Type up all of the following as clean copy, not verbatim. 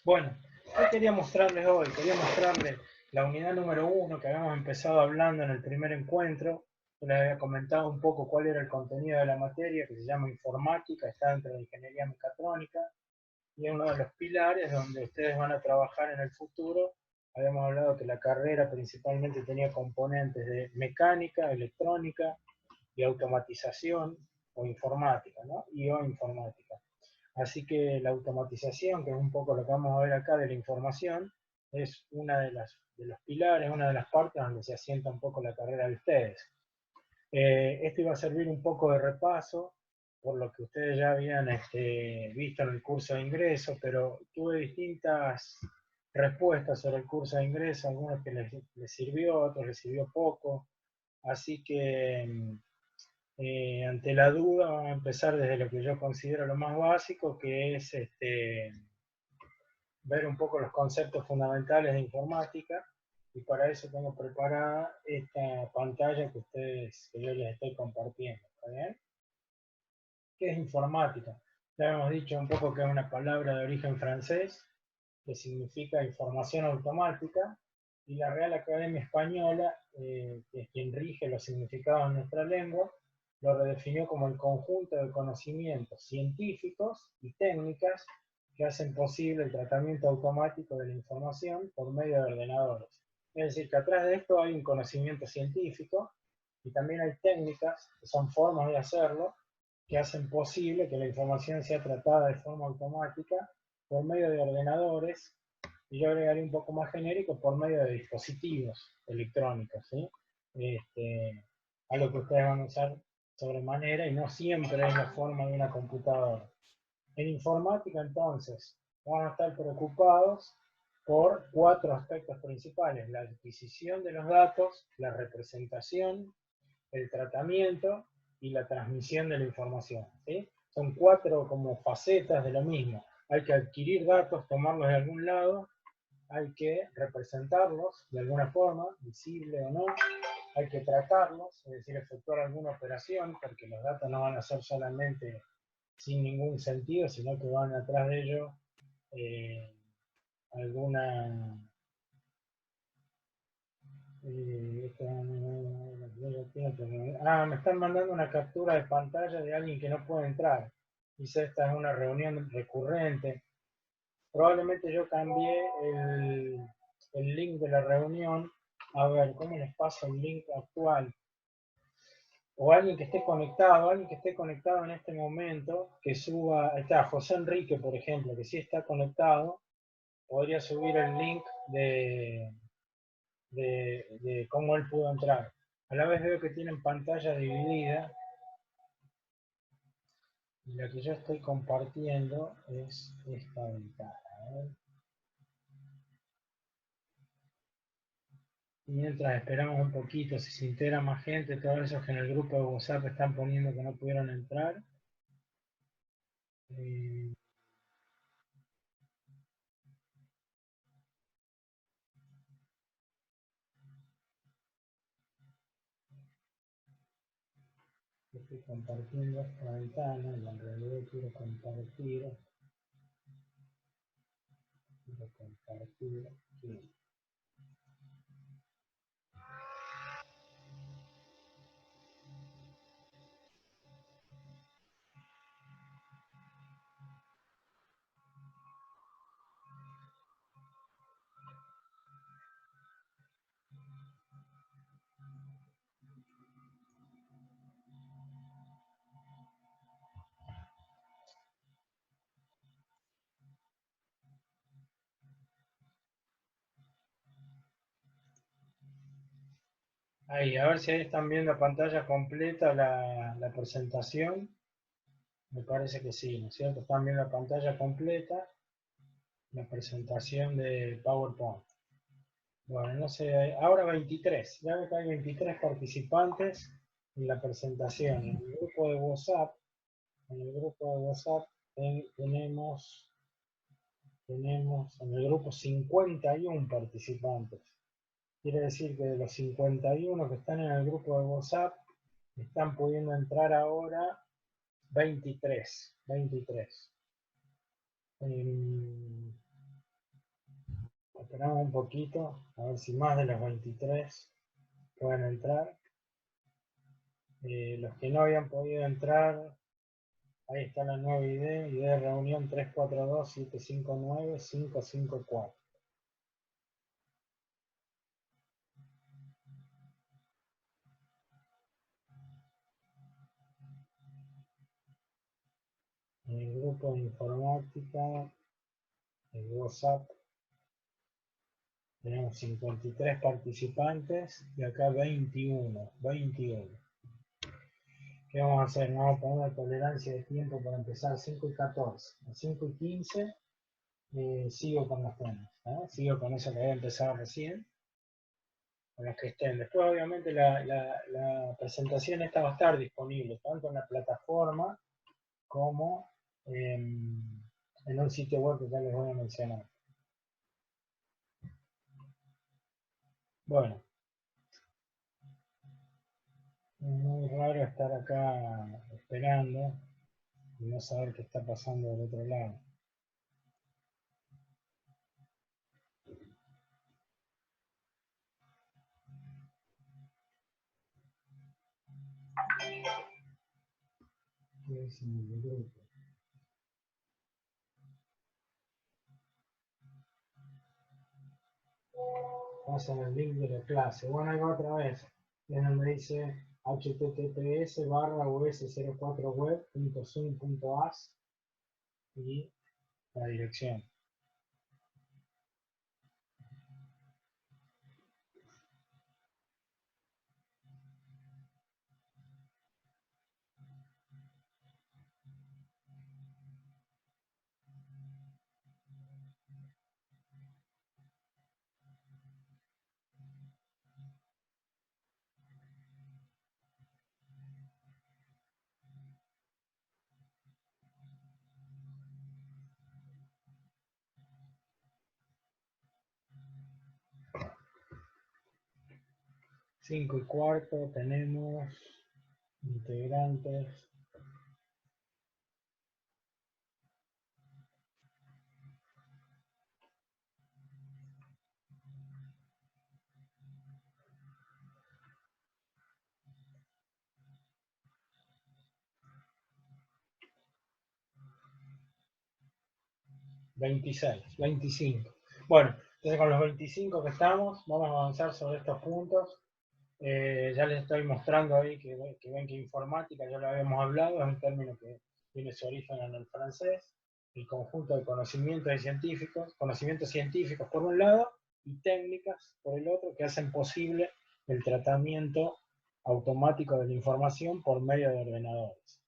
Bueno, ¿qué quería mostrarles hoy? Quería mostrarles la unidad número 1 que habíamos empezado hablando en el primer encuentro. Yo les había comentado un poco cuál era el contenido de la materia, que se llama informática, está dentro de ingeniería mecatrónica, y es uno de los pilares donde ustedes van a trabajar en el futuro. Habíamos hablado que la carrera principalmente tenía componentes de mecánica, electrónica y automatización o informática, ¿no? Y o informática. Así que la automatización, que es un poco lo que vamos a ver acá de la información, es una de los pilares, una de las partes donde se asienta un poco la carrera de ustedes. Esto iba a servir un poco de repaso por lo que ustedes ya habían visto en el curso de ingreso, pero tuve distintas respuestas sobre el curso de ingreso, algunos que les sirvió, otros les sirvió poco, así que ante la duda vamos a empezar desde lo que yo considero lo más básico, que es ver un poco los conceptos fundamentales de informática, y para eso tengo preparada esta pantalla que yo les estoy compartiendo. ¿Está bien? ¿Qué es informática? Ya hemos dicho un poco que es una palabra de origen francés que significa información automática, y la Real Academia Española, que es quien rige los significados en nuestra lengua, lo redefinió como el conjunto de conocimientos científicos y técnicas que hacen posible el tratamiento automático de la información por medio de ordenadores. Es decir, que atrás de esto hay un conocimiento científico y también hay técnicas, que son formas de hacerlo, que hacen posible que la información sea tratada de forma automática por medio de ordenadores, y yo agregaría un poco más genérico, por medio de dispositivos electrónicos, ¿sí? Algo que ustedes van a usar sobremanera y no siempre es la forma de una computadora. En informática, entonces, vamos a estar preocupados por cuatro aspectos principales: la adquisición de los datos, la representación, el tratamiento y la transmisión de la información, ¿sí? Son cuatro como facetas de lo mismo. Hay que adquirir datos, tomarlos de algún lado, hay que representarlos de alguna forma, visible o no, hay que tratarlos, es decir, efectuar alguna operación, porque los datos no van a ser solamente sin ningún sentido, sino que van atrás de ello eh, alguna... me están mandando una captura de pantalla de alguien que no puede entrar. Dice, esta es una reunión recurrente. Probablemente yo cambié el link de la reunión. A ver, ¿cómo les paso el link actual? O alguien que esté conectado en este momento, que suba, está José Enrique, por ejemplo, que sí está conectado, podría subir el link de cómo él pudo entrar. A la vez veo que tienen pantalla dividida, y la que yo estoy compartiendo es esta ventana. Y mientras esperamos un poquito, si se integra más gente, todos esos que en el grupo de WhatsApp están poniendo que no pudieron entrar. Eh, Estoy compartiendo esta ventana y en realidad quiero compartir aquí. Ahí, a ver si ahí están viendo pantalla completa la presentación. Me parece que sí, ¿no es cierto? Están viendo la pantalla completa, la presentación de PowerPoint. Bueno, no sé, ahora 23. Ya veo que hay 23 participantes en la presentación. En el grupo de WhatsApp, tenemos en el grupo 51 participantes. Quiere decir que de los 51 que están en el grupo de WhatsApp, están pudiendo entrar ahora 23. Esperamos un poquito, a ver si más de los 23 pueden entrar. Los que no habían podido entrar, ahí está la nueva idea de reunión 342-759-554. En el grupo de informática, el WhatsApp, tenemos 53 participantes y acá 21. ¿Qué vamos a hacer? Vamos a poner una tolerancia de tiempo para empezar 5 y 14. A 5 y 15 sigo con los temas. Sigo con eso que había empezado recién. Con los que estén. Después, obviamente, la presentación esta va a estar disponible tanto en la plataforma como en un sitio web que ya les voy a mencionar. Bueno, es muy raro estar acá esperando y no saber qué está pasando del otro lado. ¿Qué es en el grupo? Pasan el link de la clase. Bueno, ahí va otra vez. Es donde dice https://us04web.zoom.as y la dirección. Cinco y cuarto tenemos integrantes. $26, $25. Bueno, entonces con los 25 que estamos, vamos a avanzar sobre estos puntos. Ya les estoy mostrando ahí que ven que informática, ya lo habíamos hablado, es un término que tiene su origen en el francés, el conjunto de conocimientos científicos por un lado y técnicas por el otro que hacen posible el tratamiento automático de la información por medio de ordenadores.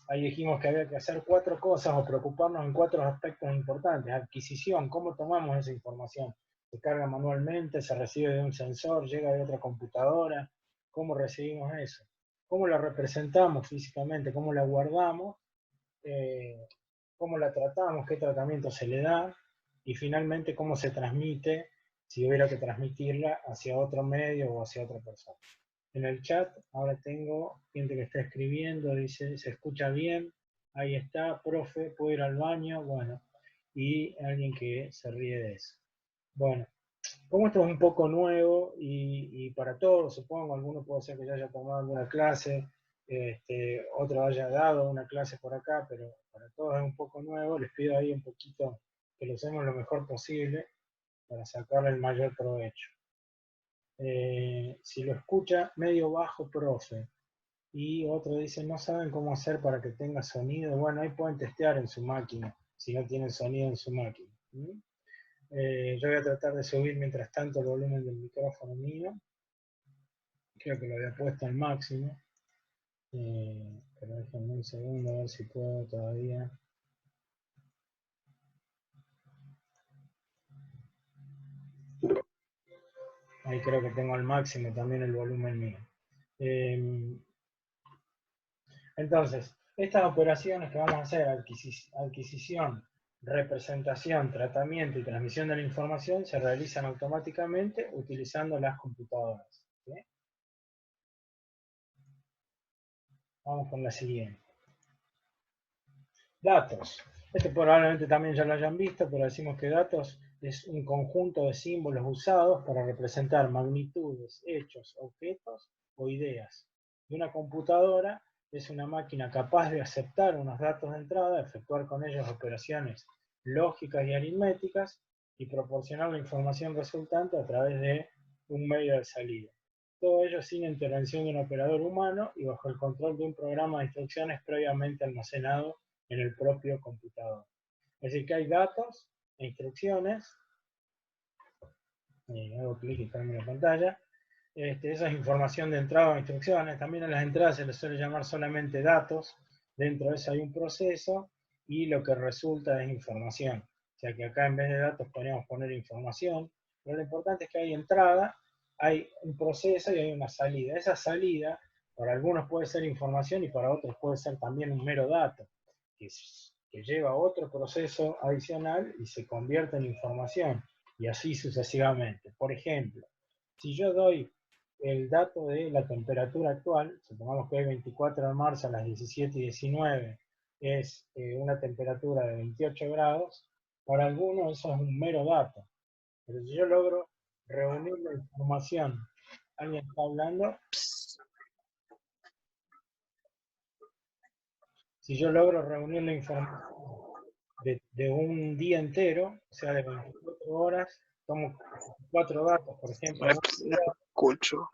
Ahí dijimos que había que hacer 4 cosas o preocuparnos en 4 aspectos importantes. Adquisición, cómo tomamos esa información. Se carga manualmente, se recibe de un sensor, llega de otra computadora. ¿Cómo recibimos eso? ¿Cómo la representamos físicamente? ¿Cómo la guardamos? ¿Cómo la tratamos? ¿Qué tratamiento se le da? Y finalmente, ¿cómo se transmite si hubiera que transmitirla hacia otro medio o hacia otra persona? En el chat ahora tengo gente que está escribiendo, dice, se escucha bien, ahí está, profe, puedo ir al baño, bueno, y alguien que se ríe de eso. Bueno, como esto es un poco nuevo y para todos, supongo, alguno puede ser que ya haya tomado alguna clase, otro haya dado una clase por acá, pero para todos es un poco nuevo, les pido ahí un poquito que lo hacemos lo mejor posible para sacarle el mayor provecho. Si lo escucha medio bajo, profe, y otro dice, no saben cómo hacer para que tenga sonido, bueno, ahí pueden testear en su máquina, si no tienen sonido en su máquina. Yo voy a tratar de subir mientras tanto el volumen del micrófono mío, creo que lo había puesto al máximo, pero déjenme un segundo a ver si puedo todavía. Ahí creo que tengo al máximo también el volumen mío. Entonces, estas operaciones que vamos a hacer, adquisición, representación, tratamiento y transmisión de la información, se realizan automáticamente utilizando las computadoras. ¿Sí? Vamos con la siguiente. Datos. Este probablemente también ya lo hayan visto, pero decimos que datos es un conjunto de símbolos usados para representar magnitudes, hechos, objetos o ideas. Y una computadora es una máquina capaz de aceptar unos datos de entrada, efectuar con ellos operaciones lógicas y aritméticas y proporcionar la información resultante a través de un medio de salida. Todo ello sin intervención de un operador humano y bajo el control de un programa de instrucciones previamente almacenado en el propio computador. Es decir, que hay datos e instrucciones, hago clic y cambio la pantalla, esa es información de entrada o instrucciones. También a las entradas se les suele llamar solamente datos, dentro de eso hay un proceso y lo que resulta es información. O sea que acá en vez de datos podríamos poner información, pero lo importante es que hay entrada, hay un proceso y hay una salida. Esa salida para algunos puede ser información y para otros puede ser también un mero dato, que lleva otro proceso adicional y se convierte en información, y así sucesivamente. Por ejemplo, si yo doy el dato de la temperatura actual, supongamos que hoy 24 de marzo a las 17:19 es una temperatura de 28 grados, para algunos eso es un mero dato. Pero si yo logro reunir la información, ¿alguien está hablando? Si yo logro reunir la información de un día entero, o sea, de 24 horas, tomo 4 datos, por ejemplo, No escucho.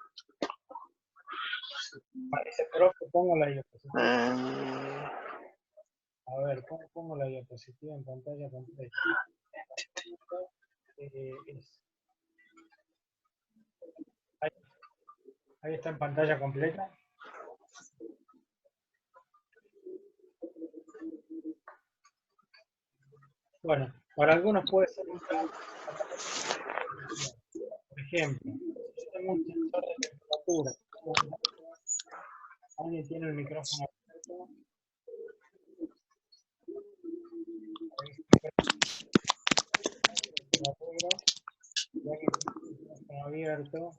parece profe, pongo la diapositiva. Eh, A ver, ¿cómo pongo la diapositiva en pantalla completa? Ahí, ahí está en pantalla completa. Bueno, para algunos puede ser un caso. Por ejemplo, si yo tengo un sensor de temperatura, alguien tiene el micrófono abierto, temperatura, y alguien tiene el micrófono abierto,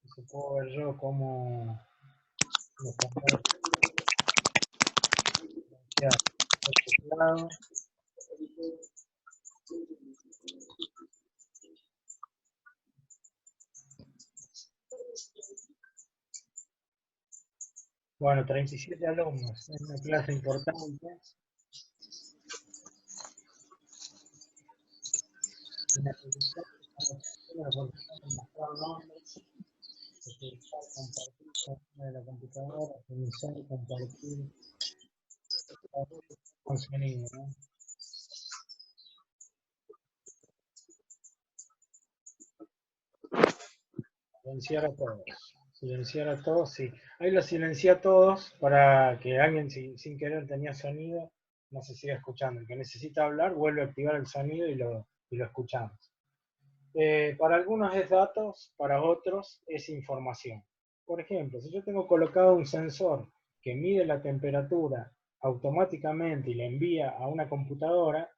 y se puedo ver yo cómo los cambios de teclado. Bueno, 37 alumnos, es una clase importante. Una solución para mostrar nombres, utilizar, compartir de la computadora, optimizar, compartir, contenido, ¿no? Silenciar a todos. Silenciar a todos, sí. Ahí lo silencié a todos para que alguien sin querer tenía sonido no se siga escuchando. El que necesita hablar vuelve a activar el sonido y lo escuchamos. Para algunos es datos, para otros es información. Por ejemplo, si yo tengo colocado un sensor que mide la temperatura automáticamente y le envía a una computadora,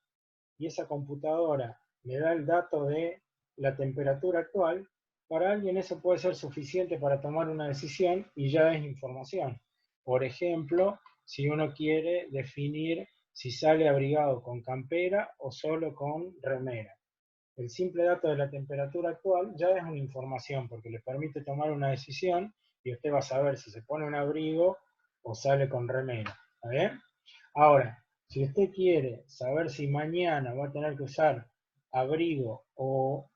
y esa computadora me da el dato de la temperatura actual, para alguien eso puede ser suficiente para tomar una decisión y ya es información. Por ejemplo, si uno quiere definir si sale abrigado con campera o solo con remera. El simple dato de la temperatura actual ya es una información porque le permite tomar una decisión y usted va a saber si se pone un abrigo o sale con remera. ¿Está bien? Ahora, si usted quiere saber si mañana va a tener que usar abrigo o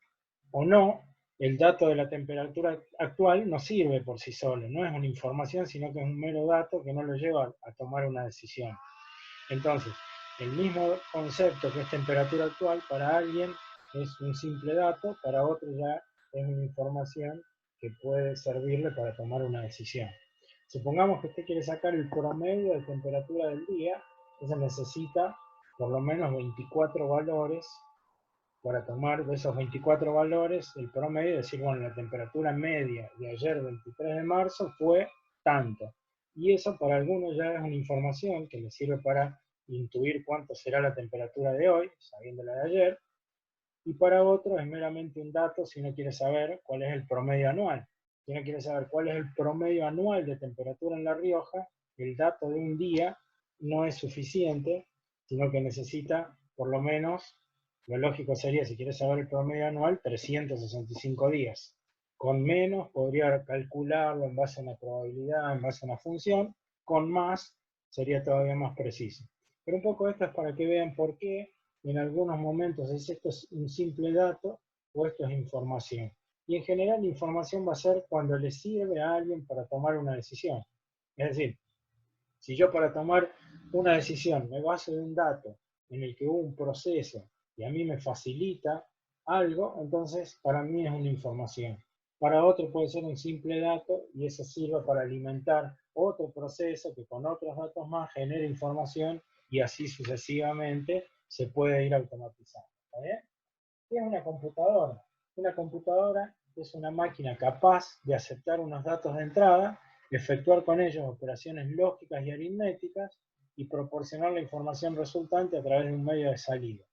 no, el dato de la temperatura actual no sirve por sí solo, no es una información, sino que es un mero dato que no lo lleva a tomar una decisión. Entonces, el mismo concepto que es temperatura actual, para alguien es un simple dato, para otro ya es una información que puede servirle para tomar una decisión. Supongamos que usted quiere sacar el promedio de temperatura del día, entonces necesita por lo menos 24 valores para tomar de esos 24 valores el promedio y decir, bueno, la temperatura media de ayer 23 de marzo fue tanto. Y eso para algunos ya es una información que les sirve para intuir cuánto será la temperatura de hoy, sabiendo la de ayer, y para otros es meramente un dato si uno quiere saber cuál es el promedio anual. Si uno quiere saber cuál es el promedio anual de temperatura en La Rioja, el dato de un día no es suficiente sino que necesita por lo menos, lo lógico sería, si quieres saber el promedio anual, 365 días. Con menos podría calcularlo en base a una probabilidad, en base a una función, con más sería todavía más preciso. Pero un poco esto es para que vean por qué en algunos momentos esto es un simple dato o esto es información. Y en general la información va a ser cuando le sirve a alguien para tomar una decisión. Es decir, si yo para tomar una decisión me baso en un dato en el que hubo un proceso y a mí me facilita algo, entonces para mí es una información. Para otro puede ser un simple dato y eso sirve para alimentar otro proceso que con otros datos más genera información y así sucesivamente se puede ir automatizando. ¿Está bien? ¿Qué es una computadora? Una computadora es una máquina capaz de aceptar unos datos de entrada, efectuar con ellos operaciones lógicas y aritméticas y proporcionar la información resultante a través de un medio de salida.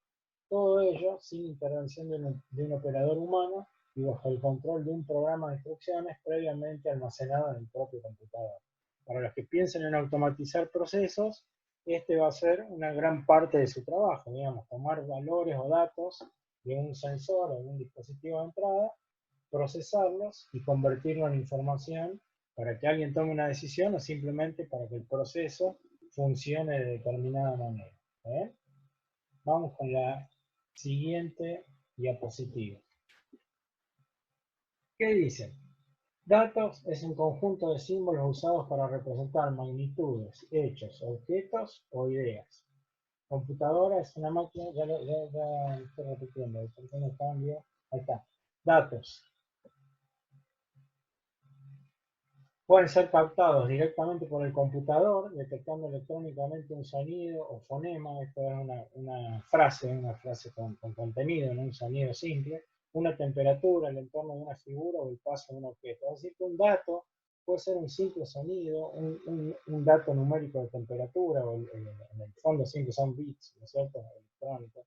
Todo ello sin intervención de un operador humano y bajo el control de un programa de instrucciones previamente almacenado en el propio computador. Para los que piensen en automatizar procesos, este va a ser una gran parte de su trabajo, digamos, tomar valores o datos de un sensor o de un dispositivo de entrada, procesarlos y convertirlos en información para que alguien tome una decisión o simplemente para que el proceso funcione de determinada manera. ¿Eh? Vamos con la siguiente diapositiva. ¿Qué dice? Datos es un conjunto de símbolos usados para representar magnitudes, hechos, objetos o ideas. Computadora es una máquina, ya estoy repitiendo, ¿por qué no cambio? Ahí está. Datos. Pueden ser captados directamente por el computador, detectando electrónicamente un sonido o fonema, esto es una frase con contenido, no un sonido simple, una temperatura, el entorno de una figura o el paso de un objeto. Es decir, que un dato puede ser un simple sonido, un dato numérico de temperatura, o en el fondo siempre son bits, ¿no es cierto?, electrónicos,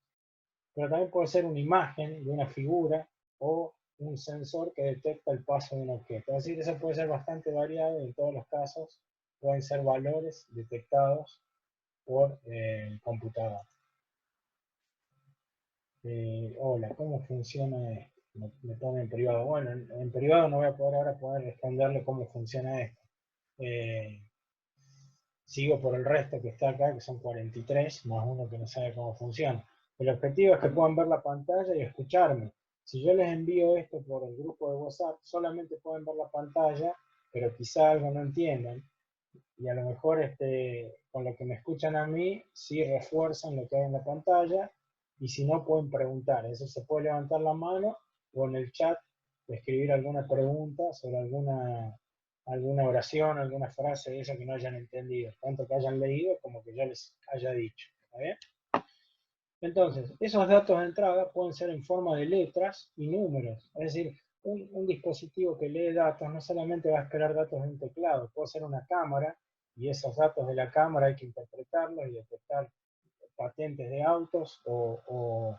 pero también puede ser una imagen de una figura o un sensor que detecta el paso de un objeto. Es decir, eso puede ser bastante variado y en todos los casos pueden ser valores detectados por el computador. Hola, ¿cómo funciona esto? Me pone en privado. Bueno, en privado no voy a poder ahora responderle cómo funciona esto. Sigo por el resto que está acá, que son 43, más uno que no sabe cómo funciona. El objetivo es que puedan ver la pantalla y escucharme. Si yo les envío esto por el grupo de WhatsApp, solamente pueden ver la pantalla, pero quizá algo no entiendan. Y a lo mejor con lo que me escuchan a mí, sí refuerzan lo que hay en la pantalla, y si no, pueden preguntar. Eso se puede levantar la mano o en el chat escribir alguna pregunta sobre alguna oración, alguna frase de esa que no hayan entendido, tanto que hayan leído como que yo les haya dicho. ¿Está bien? Entonces, esos datos de entrada pueden ser en forma de letras y números. Es decir, un dispositivo que lee datos no solamente va a esperar datos de un teclado, puede ser una cámara y esos datos de la cámara hay que interpretarlos y detectar patentes de autos o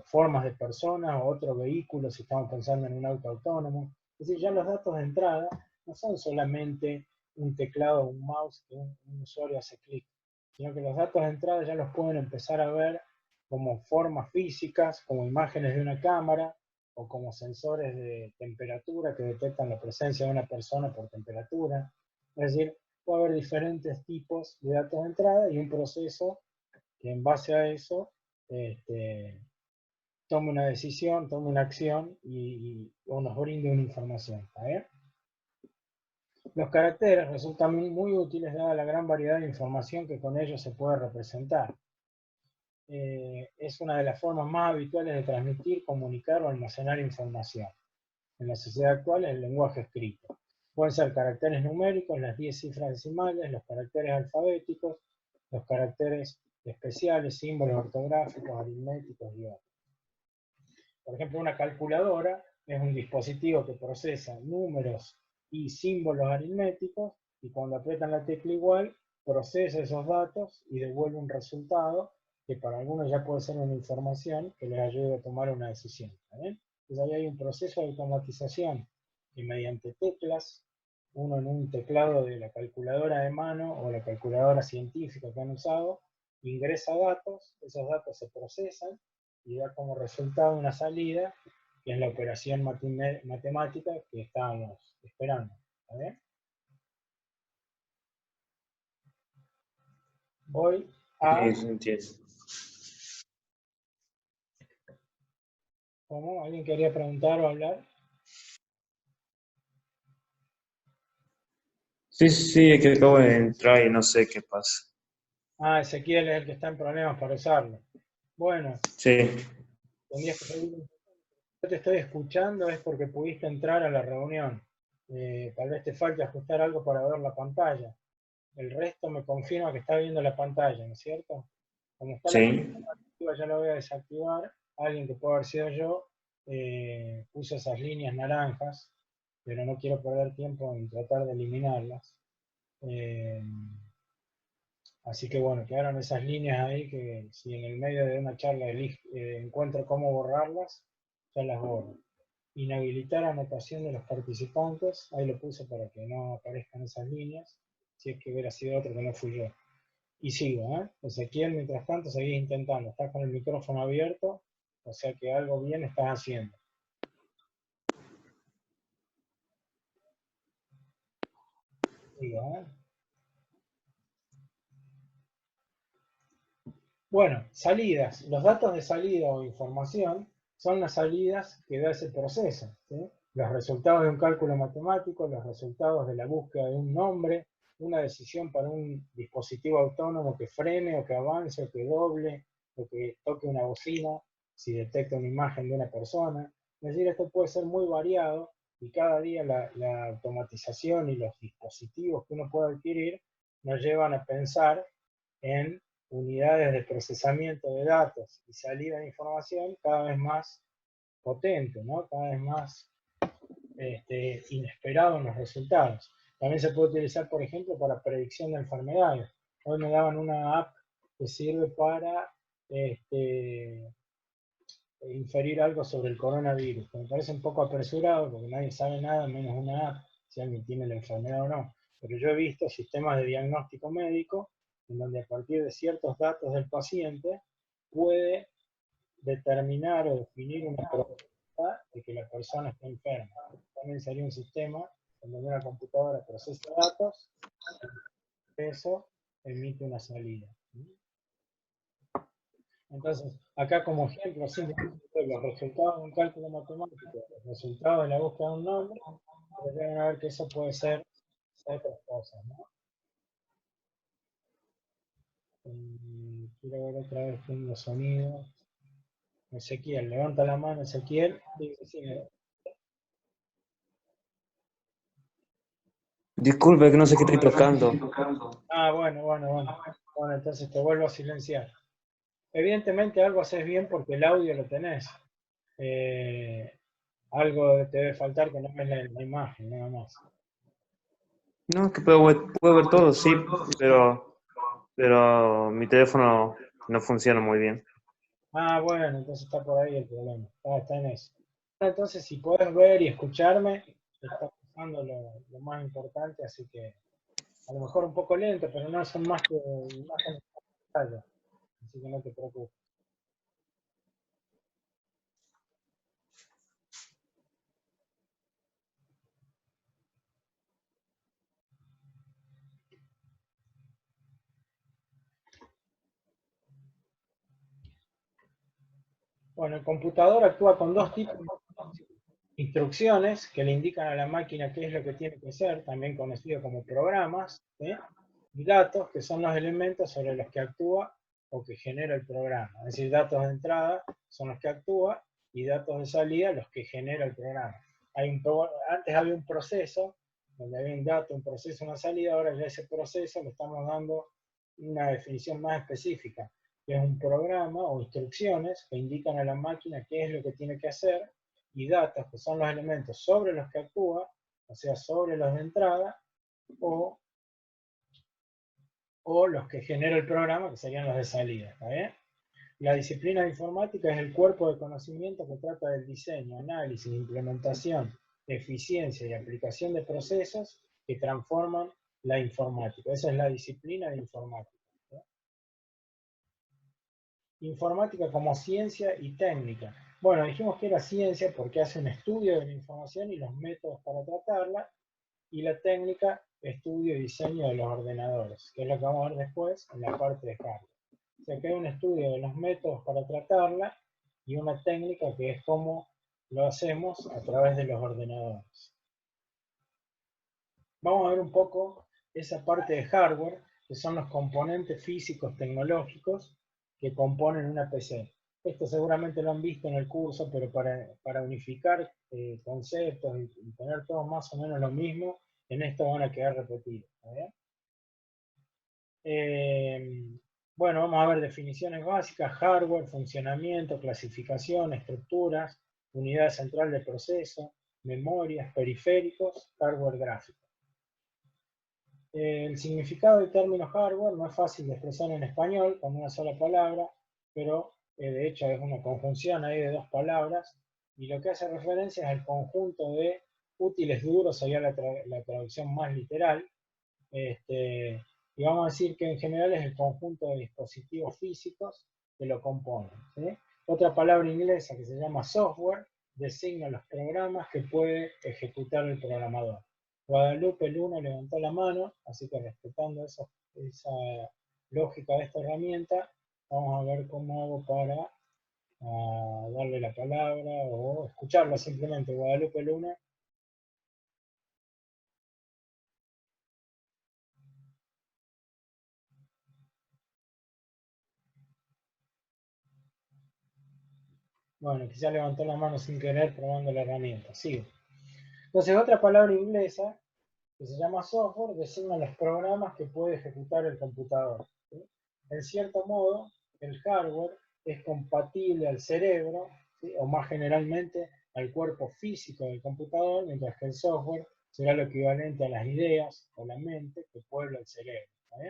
formas de personas o otro vehículo si estamos pensando en un auto autónomo. Es decir, ya los datos de entrada no son solamente un teclado o un mouse que un usuario hace clic, sino que los datos de entrada ya los pueden empezar a ver como formas físicas, como imágenes de una cámara o como sensores de temperatura que detectan la presencia de una persona por temperatura. Es decir, puede haber diferentes tipos de datos de entrada y un proceso que en base a eso tome una decisión, tome una acción o nos brinde una información. ¿Está bien? Los caracteres resultan muy útiles dada la gran variedad de información que con ellos se puede representar. Es una de las formas más habituales de transmitir, comunicar o almacenar información. En la sociedad actual, el lenguaje escrito. Pueden ser caracteres numéricos, las 10 cifras decimales, los caracteres alfabéticos, los caracteres especiales, símbolos ortográficos, aritméticos y otros. Por ejemplo, una calculadora es un dispositivo que procesa números y símbolos aritméticos y cuando aprietan la tecla igual, procesa esos datos y devuelve un resultado que para algunos ya puede ser una información que les ayude a tomar una decisión. ¿Bien? Entonces ahí hay un proceso de automatización que mediante teclas, uno en un teclado de la calculadora de mano o la calculadora científica que han usado, ingresa datos, esos datos se procesan y da como resultado una salida, que es la operación matemática que estábamos esperando. ¿Está bien? Voy a... Sí, entiendo. ¿Cómo? ¿Alguien quería preguntar o hablar? Sí, sí, es que acabo de entrar y no sé qué pasa. Ah, Ezequiel es el que está en problemas para usarlo. Bueno, Sí, tendrías que seguir. Yo te estoy escuchando es porque pudiste entrar a la reunión. Tal vez te falte ajustar algo para ver la pantalla. El resto me confirma que está viendo la pantalla, ¿no es cierto? Como está la sí. cámara activa, ya la voy a desactivar. Alguien que puede haber sido yo puso esas líneas naranjas, pero no quiero perder tiempo en tratar de eliminarlas. Eh, Así que bueno, quedaron esas líneas ahí que si en el medio de una charla encuentro cómo borrarlas, ya las borro. Inhabilitar anotación de los participantes, ahí lo puse para que no aparezcan esas líneas, si es que hubiera sido otro que no fui yo. Y sigo, ¿eh? Ezequiel, mientras tanto, seguís intentando, estás con el micrófono abierto, o sea que algo bien estás haciendo. Sigo, ¿eh? Bueno, salidas. Los datos de salida o información son las salidas que da ese proceso. ¿Sí? Los resultados de un cálculo matemático, los resultados de la búsqueda de un nombre, una decisión para un dispositivo autónomo que frene o que avance o que doble o que toque una bocina si detecta una imagen de una persona. Es decir, esto puede ser muy variado y cada día la automatización y los dispositivos que uno puede adquirir nos llevan a pensar en unidades de procesamiento de datos y salida de información cada vez más potente, ¿no? Cada vez más inesperado en los resultados. También se puede utilizar, por ejemplo, para predicción de enfermedades. Hoy me daban una app que sirve para inferir algo sobre el coronavirus, que me parece un poco apresurado porque nadie sabe nada, menos una app, si alguien tiene la enfermedad o no. Pero yo he visto sistemas de diagnóstico médico en donde a partir de ciertos datos del paciente puede determinar o definir una probabilidad de que la persona esté enferma. También sería un sistema en donde una computadora procesa datos y eso emite una salida. Entonces, acá como ejemplo, simplemente los resultados de un cálculo matemático, los resultados de la búsqueda de un nombre, pero ya van a ver que eso puede ser otras cosas, ¿no? Quiero ver otra vez, tengo sonido. Ezequiel, levanta la mano, Ezequiel. Sí, sí, sí. Disculpe que no sé qué estoy tocando. Ah, bueno. Bueno, entonces te vuelvo a silenciar. Evidentemente algo haces bien porque el audio lo tenés. Eh, Algo te debe faltar que no ves la imagen, nada más. No, es que puedo ver todo, sí, pero mi teléfono no funciona muy bien. Ah, bueno, entonces está por ahí el problema. Está en eso. Entonces, si puedes ver y escucharme, está pasando lo más importante, así que a lo mejor un poco lento, pero no son más que imágenes de pantalla, así que no te preocupes. Bueno, el computador actúa con dos tipos de instrucciones que le indican a la máquina qué es lo que tiene que hacer, también conocido como programas, ¿sí? Y datos, que son los elementos sobre los que actúa o que genera el programa. Es decir, datos de entrada son los que actúa y datos de salida los que genera el programa. Antes había un proceso, donde había un dato, un proceso, una salida, ahora ya ese proceso le estamos dando una definición más específica, que es un programa o instrucciones que indican a la máquina qué es lo que tiene que hacer y datos, que son los elementos sobre los que actúa, o sea, sobre los de entrada, o, o los que genera el programa, que serían los de salida. ¿Está bien? La disciplina de informática es el cuerpo de conocimiento que trata del diseño, análisis, implementación, eficiencia y aplicación de procesos que transforman la informática. Esa es la disciplina de informática. ¿Sí? informática como ciencia y técnica. Bueno, dijimos que era ciencia porque hace un estudio de la información y los métodos para tratarla, y la técnica, estudio y diseño de los ordenadores, que es lo que vamos a ver después en la parte de hardware. O sea que hay un estudio de los métodos para tratarla y una técnica que es cómo lo hacemos a través de los ordenadores. Vamos a ver un poco esa parte de hardware, que son los componentes físicos tecnológicos que componen una PC. Esto seguramente lo han visto en el curso, pero para unificar conceptos y tener todos más o menos lo mismo, en esto van a quedar repetidos. Bueno, vamos a ver definiciones básicas: hardware, funcionamiento, clasificación, estructuras, unidad central de proceso, memorias, periféricos, hardware gráfico. El significado del término hardware no es fácil de expresar en español con una sola palabra, pero de hecho es una conjunción ahí de dos palabras, y lo que hace referencia es al conjunto de útiles duros, sería la traducción más literal, y vamos a decir que en general es el conjunto de dispositivos físicos que lo componen, ¿sí? Otra palabra inglesa que se llama software designa los programas que puede ejecutar el programador. Guadalupe Luna levantó la mano, así que respetando esa lógica de esta herramienta, vamos a ver cómo hago para darle la palabra o escucharla simplemente. Guadalupe Luna. Bueno, quizá levantó la mano sin querer probando la herramienta. Sigo. Entonces, otra palabra inglesa que se llama software designa los programas que puede ejecutar el computador, ¿sí? En cierto modo, el hardware es compatible al cerebro, ¿sí? O más generalmente al cuerpo físico del computador, mientras que el software será lo equivalente a las ideas o la mente que puebla el cerebro. ¿Sí?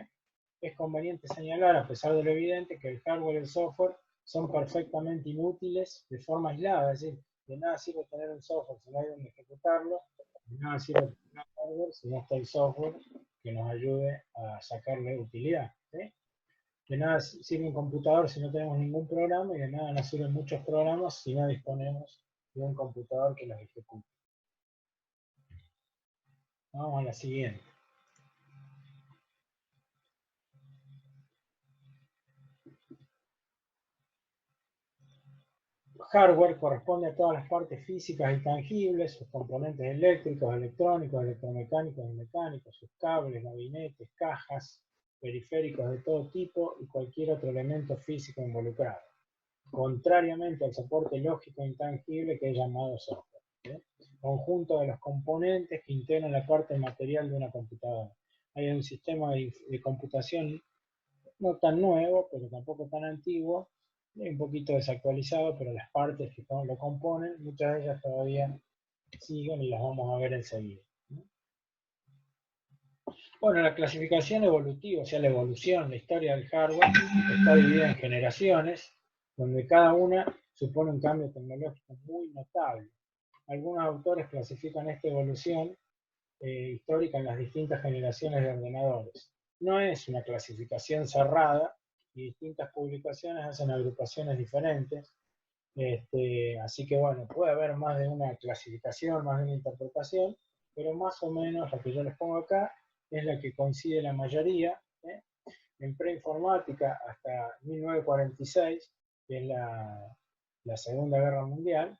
Es conveniente señalar, a pesar de lo evidente, que el hardware y el software son perfectamente inútiles de forma aislada, es decir, de nada sirve tener un software si no hay donde ejecutarlo, de nada sirve tener un hardware si no está el software que nos ayude a sacarle utilidad. ¿Sí? De nada sirve un computador si no tenemos ningún programa, y de nada nos sirven muchos programas si no disponemos de un computador que los ejecute. Vamos a la siguiente. Hardware corresponde a todas las partes físicas y tangibles, sus componentes eléctricos, electrónicos, electromecánicos y mecánicos, sus cables, gabinetes, cajas, periféricos de todo tipo y cualquier otro elemento físico involucrado, contrariamente al soporte lógico intangible que es llamado software, ¿sí? Conjunto de los componentes que integran la parte material de una computadora. Hay un sistema de computación no tan nuevo, pero tampoco tan antiguo, un poquito desactualizado, pero las partes que lo componen, muchas de ellas todavía siguen y las vamos a ver enseguida. Bueno, la clasificación evolutiva, o sea, la evolución, la historia del hardware, está dividida en generaciones, donde cada una supone un cambio tecnológico muy notable. Algunos autores clasifican esta evolución histórica en las distintas generaciones de ordenadores. No es una clasificación cerrada, y distintas publicaciones hacen agrupaciones diferentes. Así que bueno, puede haber más de una clasificación, más de una interpretación, pero más o menos la que yo les pongo acá es la que coincide la mayoría. En preinformática hasta 1946, que es la Segunda Guerra Mundial,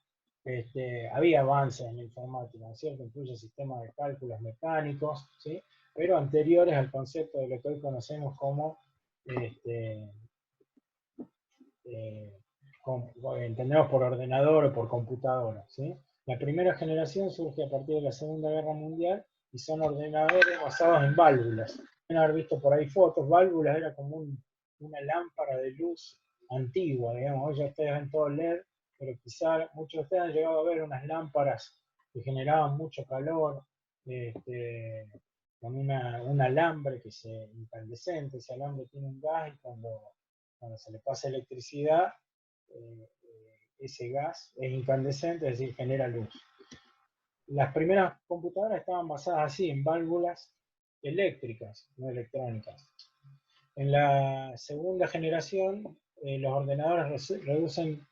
había avances en la informática, ¿no es cierto? Incluye sistemas de cálculos mecánicos, ¿sí? Pero anteriores al concepto de lo que hoy conocemos como entendemos por ordenador o por computadora, ¿sí? La primera generación surge a partir de la Segunda Guerra Mundial y son ordenadores basados en válvulas. Pueden haber visto por ahí fotos. Válvulas era como una lámpara de luz antigua, digamos. Hoy ya ustedes ven todo LED, pero quizá muchos de ustedes han llegado a ver unas lámparas que generaban mucho calor, con un alambre que se incandescente. Ese alambre tiene un gas y cuando se le pasa electricidad, ese gas es incandescente, es decir, genera luz. Las primeras computadoras estaban basadas así, en válvulas eléctricas, no electrónicas. En la segunda generación los ordenadores reducen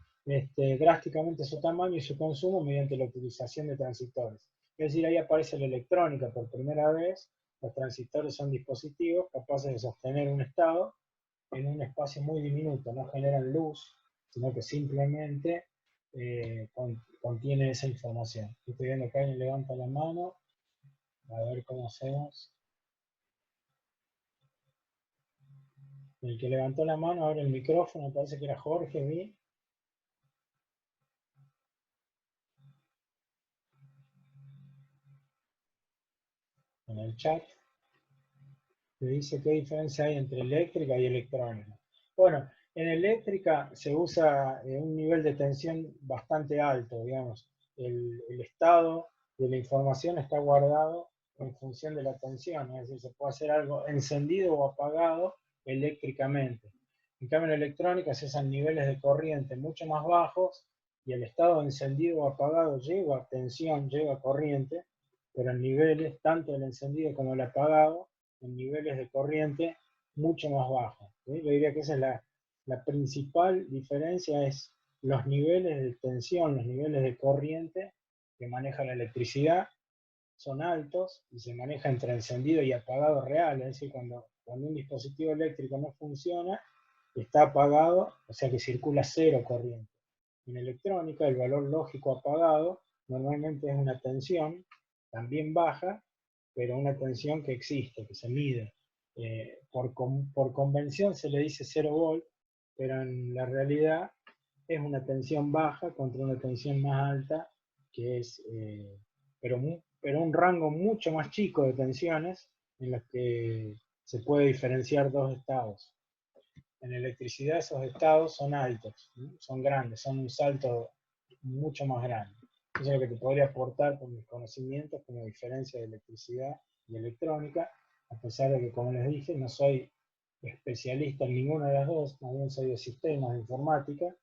drásticamente su tamaño y su consumo mediante la utilización de transistores. Es decir, ahí aparece la electrónica por primera vez. Los transistores son dispositivos capaces de sostener un estado en un espacio muy diminuto, no generan luz, sino que simplemente contiene esa información. Estoy viendo que alguien levanta la mano, a ver cómo hacemos. El que levantó la mano abre el micrófono, parece que era Jorge, vi. En el chat, que dice qué diferencia hay entre eléctrica y electrónica. Bueno, en eléctrica se usa un nivel de tensión bastante alto, digamos. El estado de la información está guardado en función de la tensión, es decir, se puede hacer algo encendido o apagado eléctricamente. En cambio, en electrónica se usan niveles de corriente mucho más bajos y el estado de encendido o apagado lleva a tensión, lleva a corriente, pero en niveles, tanto el encendido como el apagado, en niveles de corriente mucho más bajos. ¿Sí? Yo diría que esa es la principal diferencia, es los niveles de tensión, los niveles de corriente que maneja la electricidad son altos y se maneja entre encendido y apagado real, es decir, cuando un dispositivo eléctrico no funciona, está apagado, o sea que circula cero corriente. En electrónica, el valor lógico apagado normalmente es una tensión también baja, pero una tensión que existe, que se mide. Por convención se le dice 0 volt, pero en la realidad es una tensión baja contra una tensión más alta, que es, pero un rango mucho más chico de tensiones en los que se puede diferenciar dos estados. En electricidad esos estados son altos, ¿sí? Son grandes, son un salto mucho más grande. Eso es lo que te podría aportar por mis conocimientos como diferencia de electricidad y electrónica, a pesar de que, como les dije, no soy especialista en ninguna de las dos, más bien soy de sistemas de informática,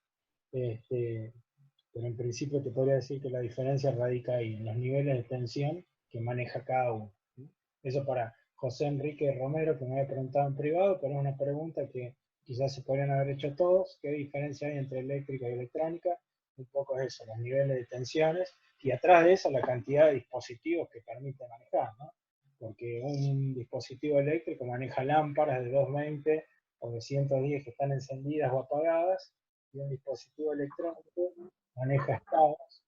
pero en principio te podría decir que la diferencia radica ahí, en los niveles de tensión que maneja cada uno. ¿Sí? Eso para José Enrique Romero, que me había preguntado en privado, pero es una pregunta que quizás se podrían haber hecho todos. ¿Qué diferencia hay entre eléctrica y electrónica? Un poco es eso, los niveles de tensiones, y atrás de eso la cantidad de dispositivos que permite manejar, ¿no? Porque un dispositivo eléctrico maneja lámparas de 220 o de 110 que están encendidas o apagadas, y un dispositivo electrónico maneja estados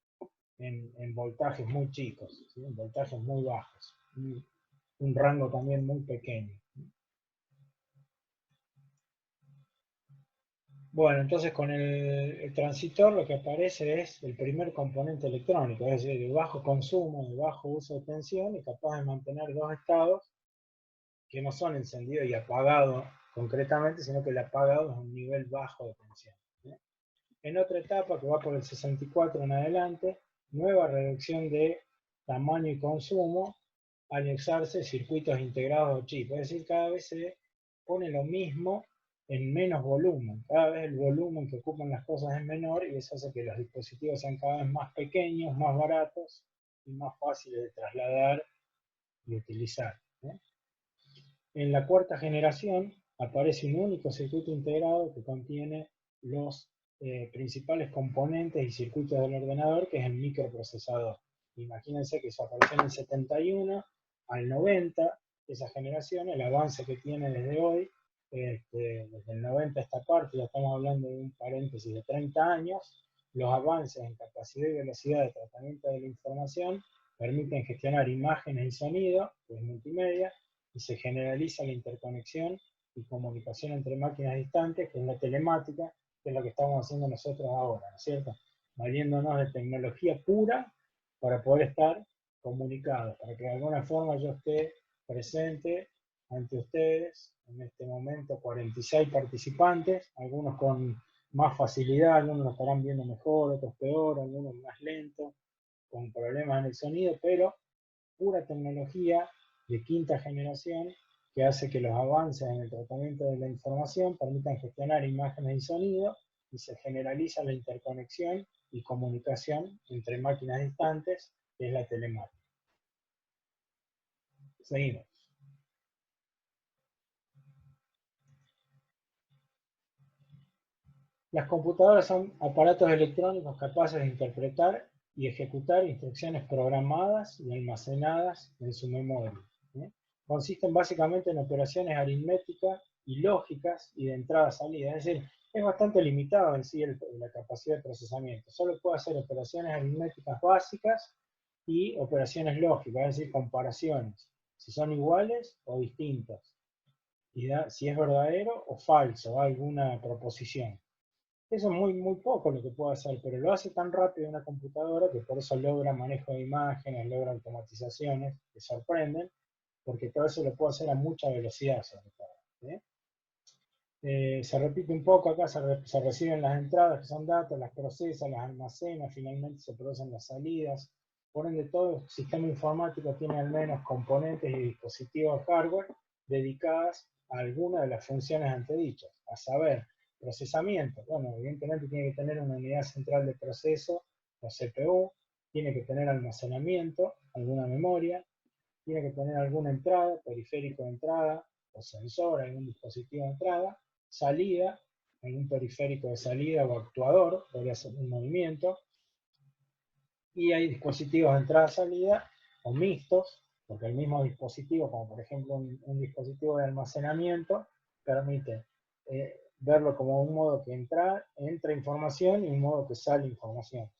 en voltajes muy chicos, ¿sí? En voltajes muy bajos, un rango también muy pequeño. Bueno, entonces con el transitor lo que aparece es el primer componente electrónico, es decir, de bajo consumo, de bajo uso de tensión y capaz de mantener dos estados que no son encendido y apagado concretamente, sino que el apagado es un nivel bajo de tensión. ¿Sí? En otra etapa, que va por el 64 en adelante, nueva reducción de tamaño y consumo al usarse circuitos integrados o chips. Es decir, cada vez se pone lo mismo en menos volumen. Cada vez el volumen que ocupan las cosas es menor y eso hace que los dispositivos sean cada vez más pequeños, más baratos y más fáciles de trasladar y utilizar. En la cuarta generación aparece un único circuito integrado que contiene los principales componentes y circuitos del ordenador, que es el microprocesador. Imagínense que eso apareció en el 71 al 90, esa generación, el avance que tiene desde hoy, desde el 90 a esta parte, ya estamos hablando de un paréntesis de 30 años, los avances en capacidad y velocidad de tratamiento de la información permiten gestionar imágenes y sonido, que es multimedia, y se generaliza la interconexión y comunicación entre máquinas distantes, que es la telemática, que es lo que estamos haciendo nosotros ahora, ¿no es cierto? Valiéndonos de tecnología pura para poder estar comunicados, para que de alguna forma yo esté presente ante ustedes, en este momento 46 participantes, algunos con más facilidad, algunos lo estarán viendo mejor, otros peor, algunos más lentos, con problemas en el sonido, pero pura tecnología de quinta generación que hace que los avances en el tratamiento de la información permitan gestionar imágenes y sonido y se generaliza la interconexión y comunicación entre máquinas distantes, que es la telemática. Seguimos. Las computadoras son aparatos electrónicos capaces de interpretar y ejecutar instrucciones programadas y almacenadas en su memoria. Consisten básicamente en operaciones aritméticas y lógicas y de entrada-salida. Es decir, es bastante limitado en sí la capacidad de procesamiento. Solo puede hacer operaciones aritméticas básicas y operaciones lógicas, es decir, comparaciones, si son iguales o distintas, y si es verdadero o falso alguna proposición. Eso es muy poco lo que puede hacer, pero lo hace tan rápido una computadora que por eso logra manejo de imágenes, logra automatizaciones que sorprenden, porque todo eso lo puede hacer a mucha velocidad, sobre todo. Se repite un poco acá, se reciben las entradas que son datos, las procesa, las almacena, finalmente se producen las salidas. Por ende, todo sistema informático tiene al menos componentes y dispositivos hardware dedicadas a alguna de las funciones antedichas, a saber, procesamiento. Bueno, evidentemente tiene que tener una unidad central de proceso, o CPU, tiene que tener almacenamiento, alguna memoria, tiene que tener alguna entrada, periférico de entrada, o sensor, algún dispositivo de entrada, salida, algún periférico de salida o actuador, podría ser un movimiento, y hay dispositivos de entrada-salida o mixtos, porque el mismo dispositivo, como por ejemplo un dispositivo de almacenamiento, permite verlo como un modo que entra información y un modo que sale información.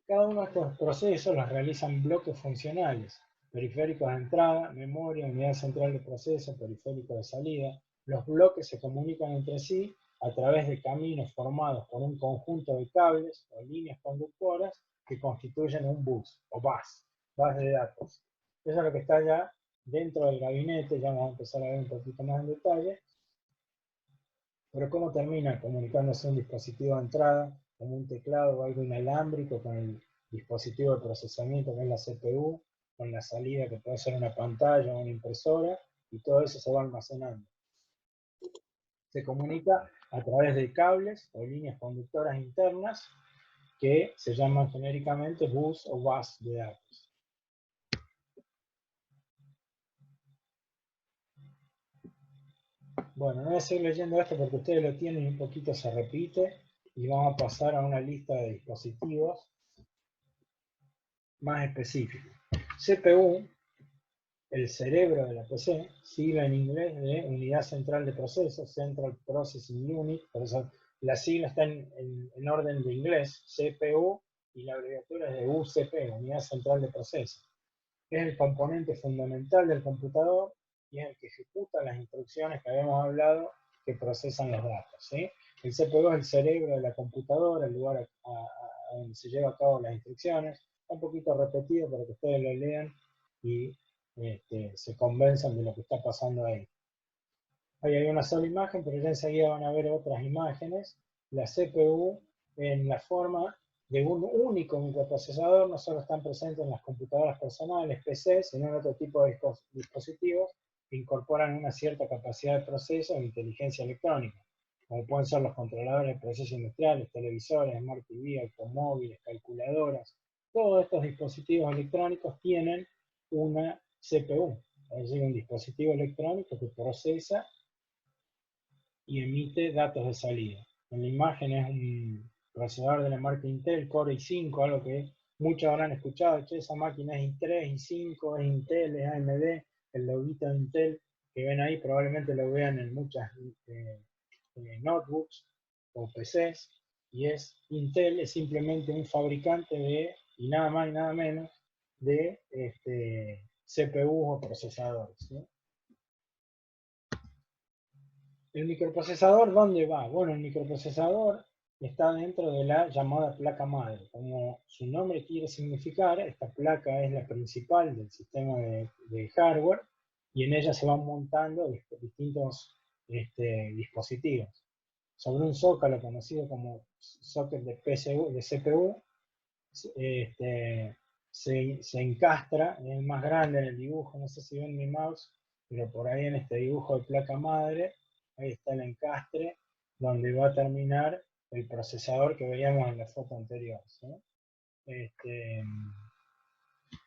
Cada uno de estos procesos los realizan bloques funcionales, periféricos de entrada, memoria, unidad central de proceso, periférico de salida. Los bloques se comunican entre sí a través de caminos formados por un conjunto de cables o líneas conductoras que constituyen un bus o base de datos. Eso es lo que está ya dentro del gabinete, ya vamos a empezar a ver un poquito más en detalle. Pero ¿cómo termina comunicándose un dispositivo de entrada, como un teclado o algo inalámbrico, con el dispositivo de procesamiento, que es la CPU, con la salida, que puede ser una pantalla o una impresora, y todo eso se va almacenando? Se comunica a través de cables o líneas conductoras internas que se llaman genéricamente bus o bus de datos. Bueno, no voy a seguir leyendo esto porque ustedes lo tienen y un poquito se repite, y vamos a pasar a una lista de dispositivos más específicos. CPU, el cerebro de la PC, sigla en inglés de Unidad Central de Procesos, Central Processing Unit, por eso la sigla está en orden de inglés, CPU, y la abreviatura es de UCP, Unidad Central de Procesos. Es el componente fundamental del computador y es el que ejecuta las instrucciones que habíamos hablado que procesan los datos. ¿Sí? El CPU es el cerebro de la computadora, el lugar a donde se llevan a cabo las instrucciones. Un poquito repetido para que ustedes lo lean y se convenzan de lo que está pasando ahí. Ahí hay una sola imagen, pero ya enseguida van a ver otras imágenes. La CPU en la forma de un único microprocesador no solo están presentes en las computadoras personales, PC, sino en otro tipo de dispositivos que incorporan una cierta capacidad de proceso e inteligencia electrónica, como pueden ser los controladores de procesos industriales, televisores, Smart TV, automóviles, calculadoras. Todos estos dispositivos electrónicos tienen una CPU, es decir, un dispositivo electrónico que procesa y emite datos de salida. En la imagen es un procesador de la marca Intel, Core i5, algo que muchos habrán escuchado, che, esa máquina es i3, i5, es Intel, es AMD, el loguito de Intel que ven ahí probablemente lo vean en muchas notebooks o PCs, y es Intel, es simplemente un fabricante de, y nada más y nada menos, de CPU o procesadores. ¿Sí? ¿El microprocesador dónde va? Bueno, el microprocesador está dentro de la llamada placa madre. Como su nombre quiere significar, esta placa es la principal del sistema de hardware y en ella se van montando distintos dispositivos. Sobre un zócalo conocido como socket de CPU, se encastra, es más grande en el dibujo, no sé si ven mi mouse, pero por ahí en este dibujo de placa madre, ahí está el encastre donde va a terminar el procesador que veíamos en la foto anterior. ¿Sí?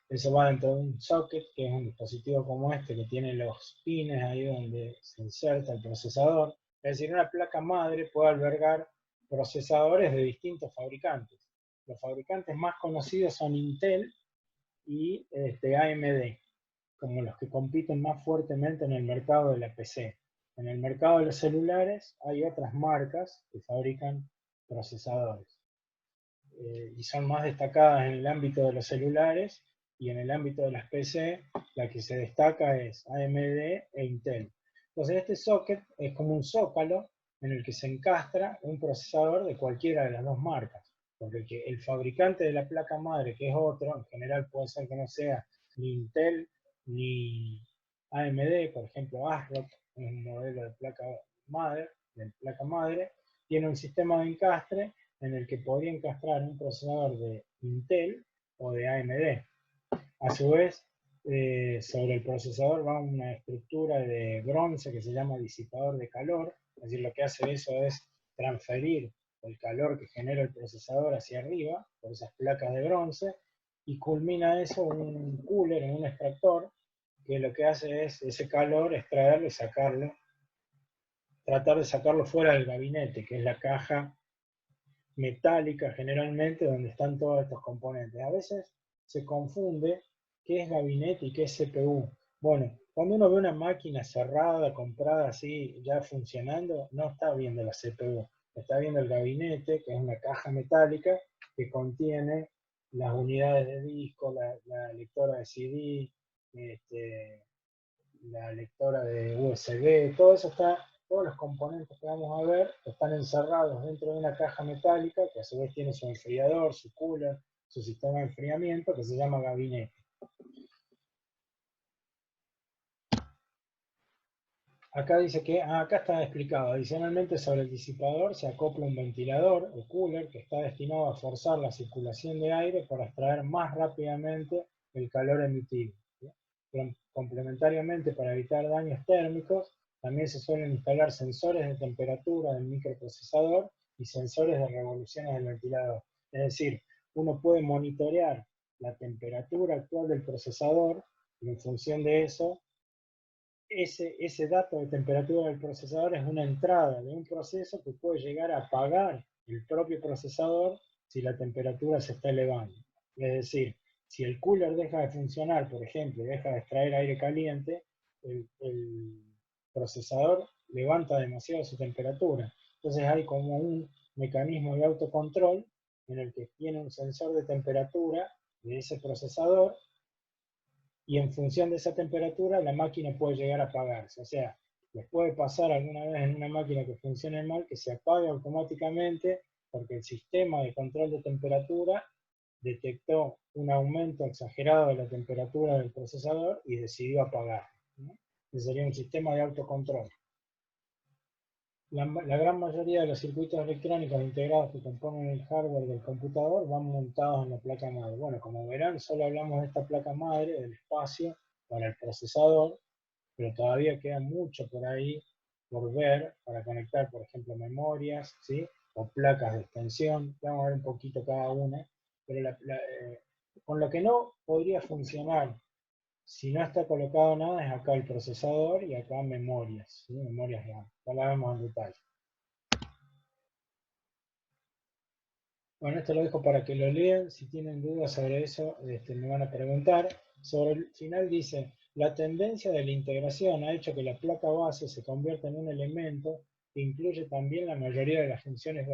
Eso va dentro de un socket, que es un dispositivo como este, que tiene los pines ahí donde se inserta el procesador. Es decir, una placa madre puede albergar procesadores de distintos fabricantes. Los fabricantes más conocidos son Intel y AMD, como los que compiten más fuertemente en el mercado de la PC. En el mercado de los celulares hay otras marcas que fabrican procesadores y son más destacadas en el ámbito de los celulares, y en el ámbito de las PC la que se destaca es AMD e Intel. Entonces este socket es como un zócalo en el que se encastra un procesador de cualquiera de las dos marcas, porque el fabricante de la placa madre, que es otro, en general puede ser que no sea ni Intel ni AMD, por ejemplo ASRock es un modelo de placa madre, tiene un sistema de encastre en el que podría encastrar un procesador de Intel o de AMD. A su vez, sobre el procesador va una estructura de bronce que se llama disipador de calor, es decir, lo que hace eso es transferir el calor que genera el procesador hacia arriba por esas placas de bronce, y culmina eso un cooler, en un extractor, que lo que hace es ese calor extraerlo y sacarlo, tratar de sacarlo fuera del gabinete, que es la caja metálica generalmente donde están todos estos componentes. A veces se confunde qué es gabinete y qué es CPU. Bueno, cuando uno ve una máquina cerrada, comprada así, ya funcionando, no está viendo la CPU, está viendo el gabinete, que es una caja metálica que contiene las unidades de disco, la lectora de CD, la lectora de USB, todo eso está, todos los componentes que vamos a ver están encerrados dentro de una caja metálica que a su vez tiene su enfriador, su cooler, su sistema de enfriamiento, que se llama gabinete. Acá dice que, acá está explicado, adicionalmente sobre el disipador se acopla un ventilador o cooler que está destinado a forzar la circulación de aire para extraer más rápidamente el calor emitido. Complementariamente, para evitar daños térmicos, también se suelen instalar sensores de temperatura del microprocesador y sensores de revoluciones del ventilador. Es decir, uno puede monitorear la temperatura actual del procesador y en función de eso, ese dato de temperatura del procesador es una entrada de un proceso que puede llegar a apagar el propio procesador si la temperatura se está elevando. Es decir, si el cooler deja de funcionar, por ejemplo, y deja de extraer aire caliente, el procesador levanta demasiado su temperatura. Entonces hay como un mecanismo de autocontrol en el que tiene un sensor de temperatura de ese procesador, y en función de esa temperatura la máquina puede llegar a apagarse. O sea, les puede pasar alguna vez en una máquina que funcione mal que se apague automáticamente porque el sistema de control de temperatura detectó un aumento exagerado de la temperatura del procesador y decidió apagar, ¿no? Ese sería un sistema de autocontrol. La gran mayoría de los circuitos electrónicos integrados que componen el hardware del computador van montados en la placa madre. Bueno, como verán, solo hablamos de esta placa madre, del espacio para el procesador, pero todavía queda mucho por ahí por ver, para conectar, por ejemplo, memorias, ¿sí? O placas de extensión. Vamos a ver un poquito cada una, pero con lo que no podría funcionar si no está colocado nada es acá el procesador y acá memorias, ¿sí? Memorias RAM. Ya la vemos en detalle. Bueno, esto lo dejo para que lo lean. Si tienen dudas sobre eso, me van a preguntar. Sobre el final dice, la tendencia de la integración ha hecho que la placa base se convierta en un elemento que incluye también la mayoría de las funciones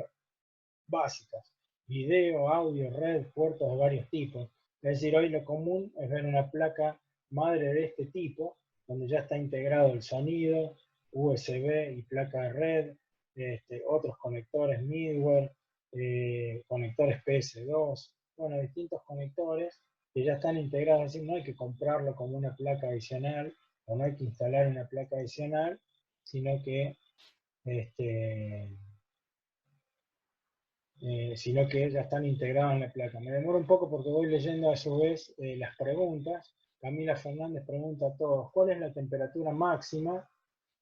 básicas. Video, audio, red, puertos de varios tipos. Es decir, hoy lo común es ver una placa madre de este tipo, donde ya está integrado el sonido, USB y placa de red, otros conectores middleware, conectores PS2, bueno, distintos conectores que ya están integrados, es decir, no hay que comprarlo como una placa adicional, o no hay que instalar una placa adicional, sino que ya están integrados en la placa. Me demoro un poco porque voy leyendo a su vez las preguntas. Camila Fernández pregunta a todos, ¿cuál es la temperatura máxima?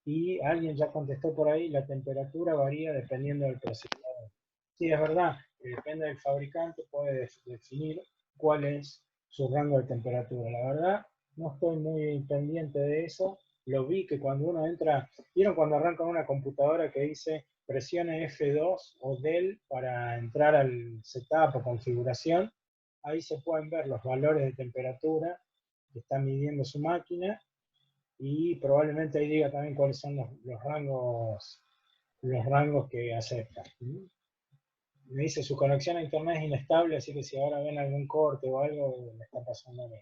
Y alguien ya contestó por ahí, la temperatura varía dependiendo del procesador. Sí, es verdad, depende del fabricante, puede definir cuál es su rango de temperatura. La verdad, no estoy muy pendiente de eso. Lo vi que cuando uno entra, ¿vieron cuando arranca una computadora que dice presione F2 o del para entrar al setup o configuración? Ahí se pueden ver los valores de temperatura que está midiendo su máquina y probablemente ahí diga también cuáles son los rangos que acepta. Me dice su conexión a internet es inestable, así que si ahora ven algún corte o algo, me está pasando a mí.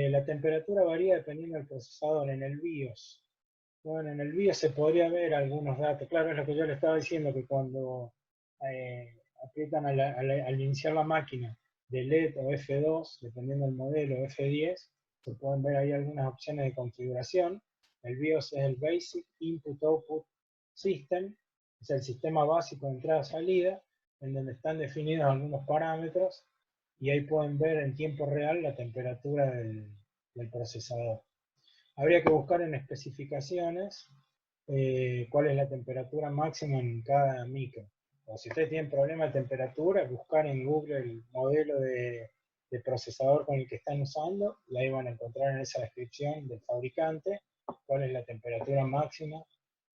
La temperatura varía dependiendo del procesador. En el BIOS, bueno, en el BIOS se podría ver algunos datos. Claro, es lo que yo le estaba diciendo, que cuando aprietan al iniciar la máquina de LED o F2, dependiendo del modelo, F10, se pueden ver ahí algunas opciones de configuración. El BIOS es el Basic Input Output System, es el sistema básico de entrada-salida, en donde están definidos algunos parámetros y ahí pueden ver en tiempo real la temperatura del procesador. Habría que buscar en especificaciones cuál es la temperatura máxima en cada micro. O si ustedes tienen problema de temperatura, buscar en Google el modelo de procesador con el que están usando y ahí van a encontrar en esa descripción del fabricante cuál es la temperatura máxima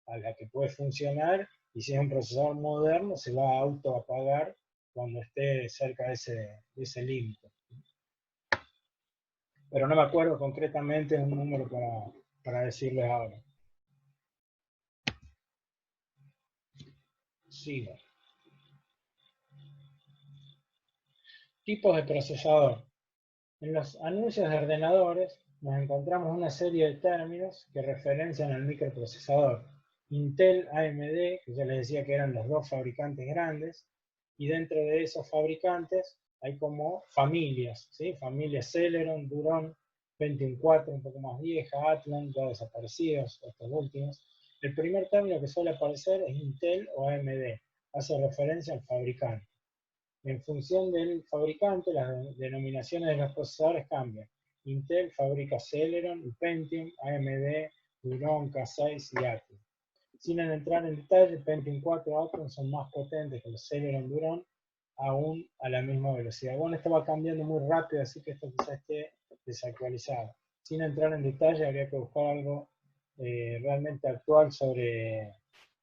a la que puede funcionar, y si es un procesador moderno se va a autoapagar cuando esté cerca de ese límite. Pero no me acuerdo concretamente un número para decirles ahora. Sigo. Tipos de procesador. En los anuncios de ordenadores nos encontramos una serie de términos que referencian al microprocesador. Intel, AMD, que ya les decía que eran los dos fabricantes grandes, y dentro de esos fabricantes hay como familias, ¿sí? Familias Celeron, Duron, Pentium 4, un poco más vieja, Athlon, ya desaparecidos, estos últimos. El primer término que suele aparecer es Intel o AMD, hace referencia al fabricante. En función del fabricante, las denominaciones de los procesadores cambian. Intel fabrica Celeron y Pentium, AMD, Duron, K6 y Athlon. Sin entrar en detalle, Pentium 4 Athlon son más potentes que los Celeron Duron, aún a la misma velocidad. Bueno, esto va cambiando muy rápido, así que esto quizás esté desactualizado. Sin entrar en detalle, habría que buscar algo realmente actual sobre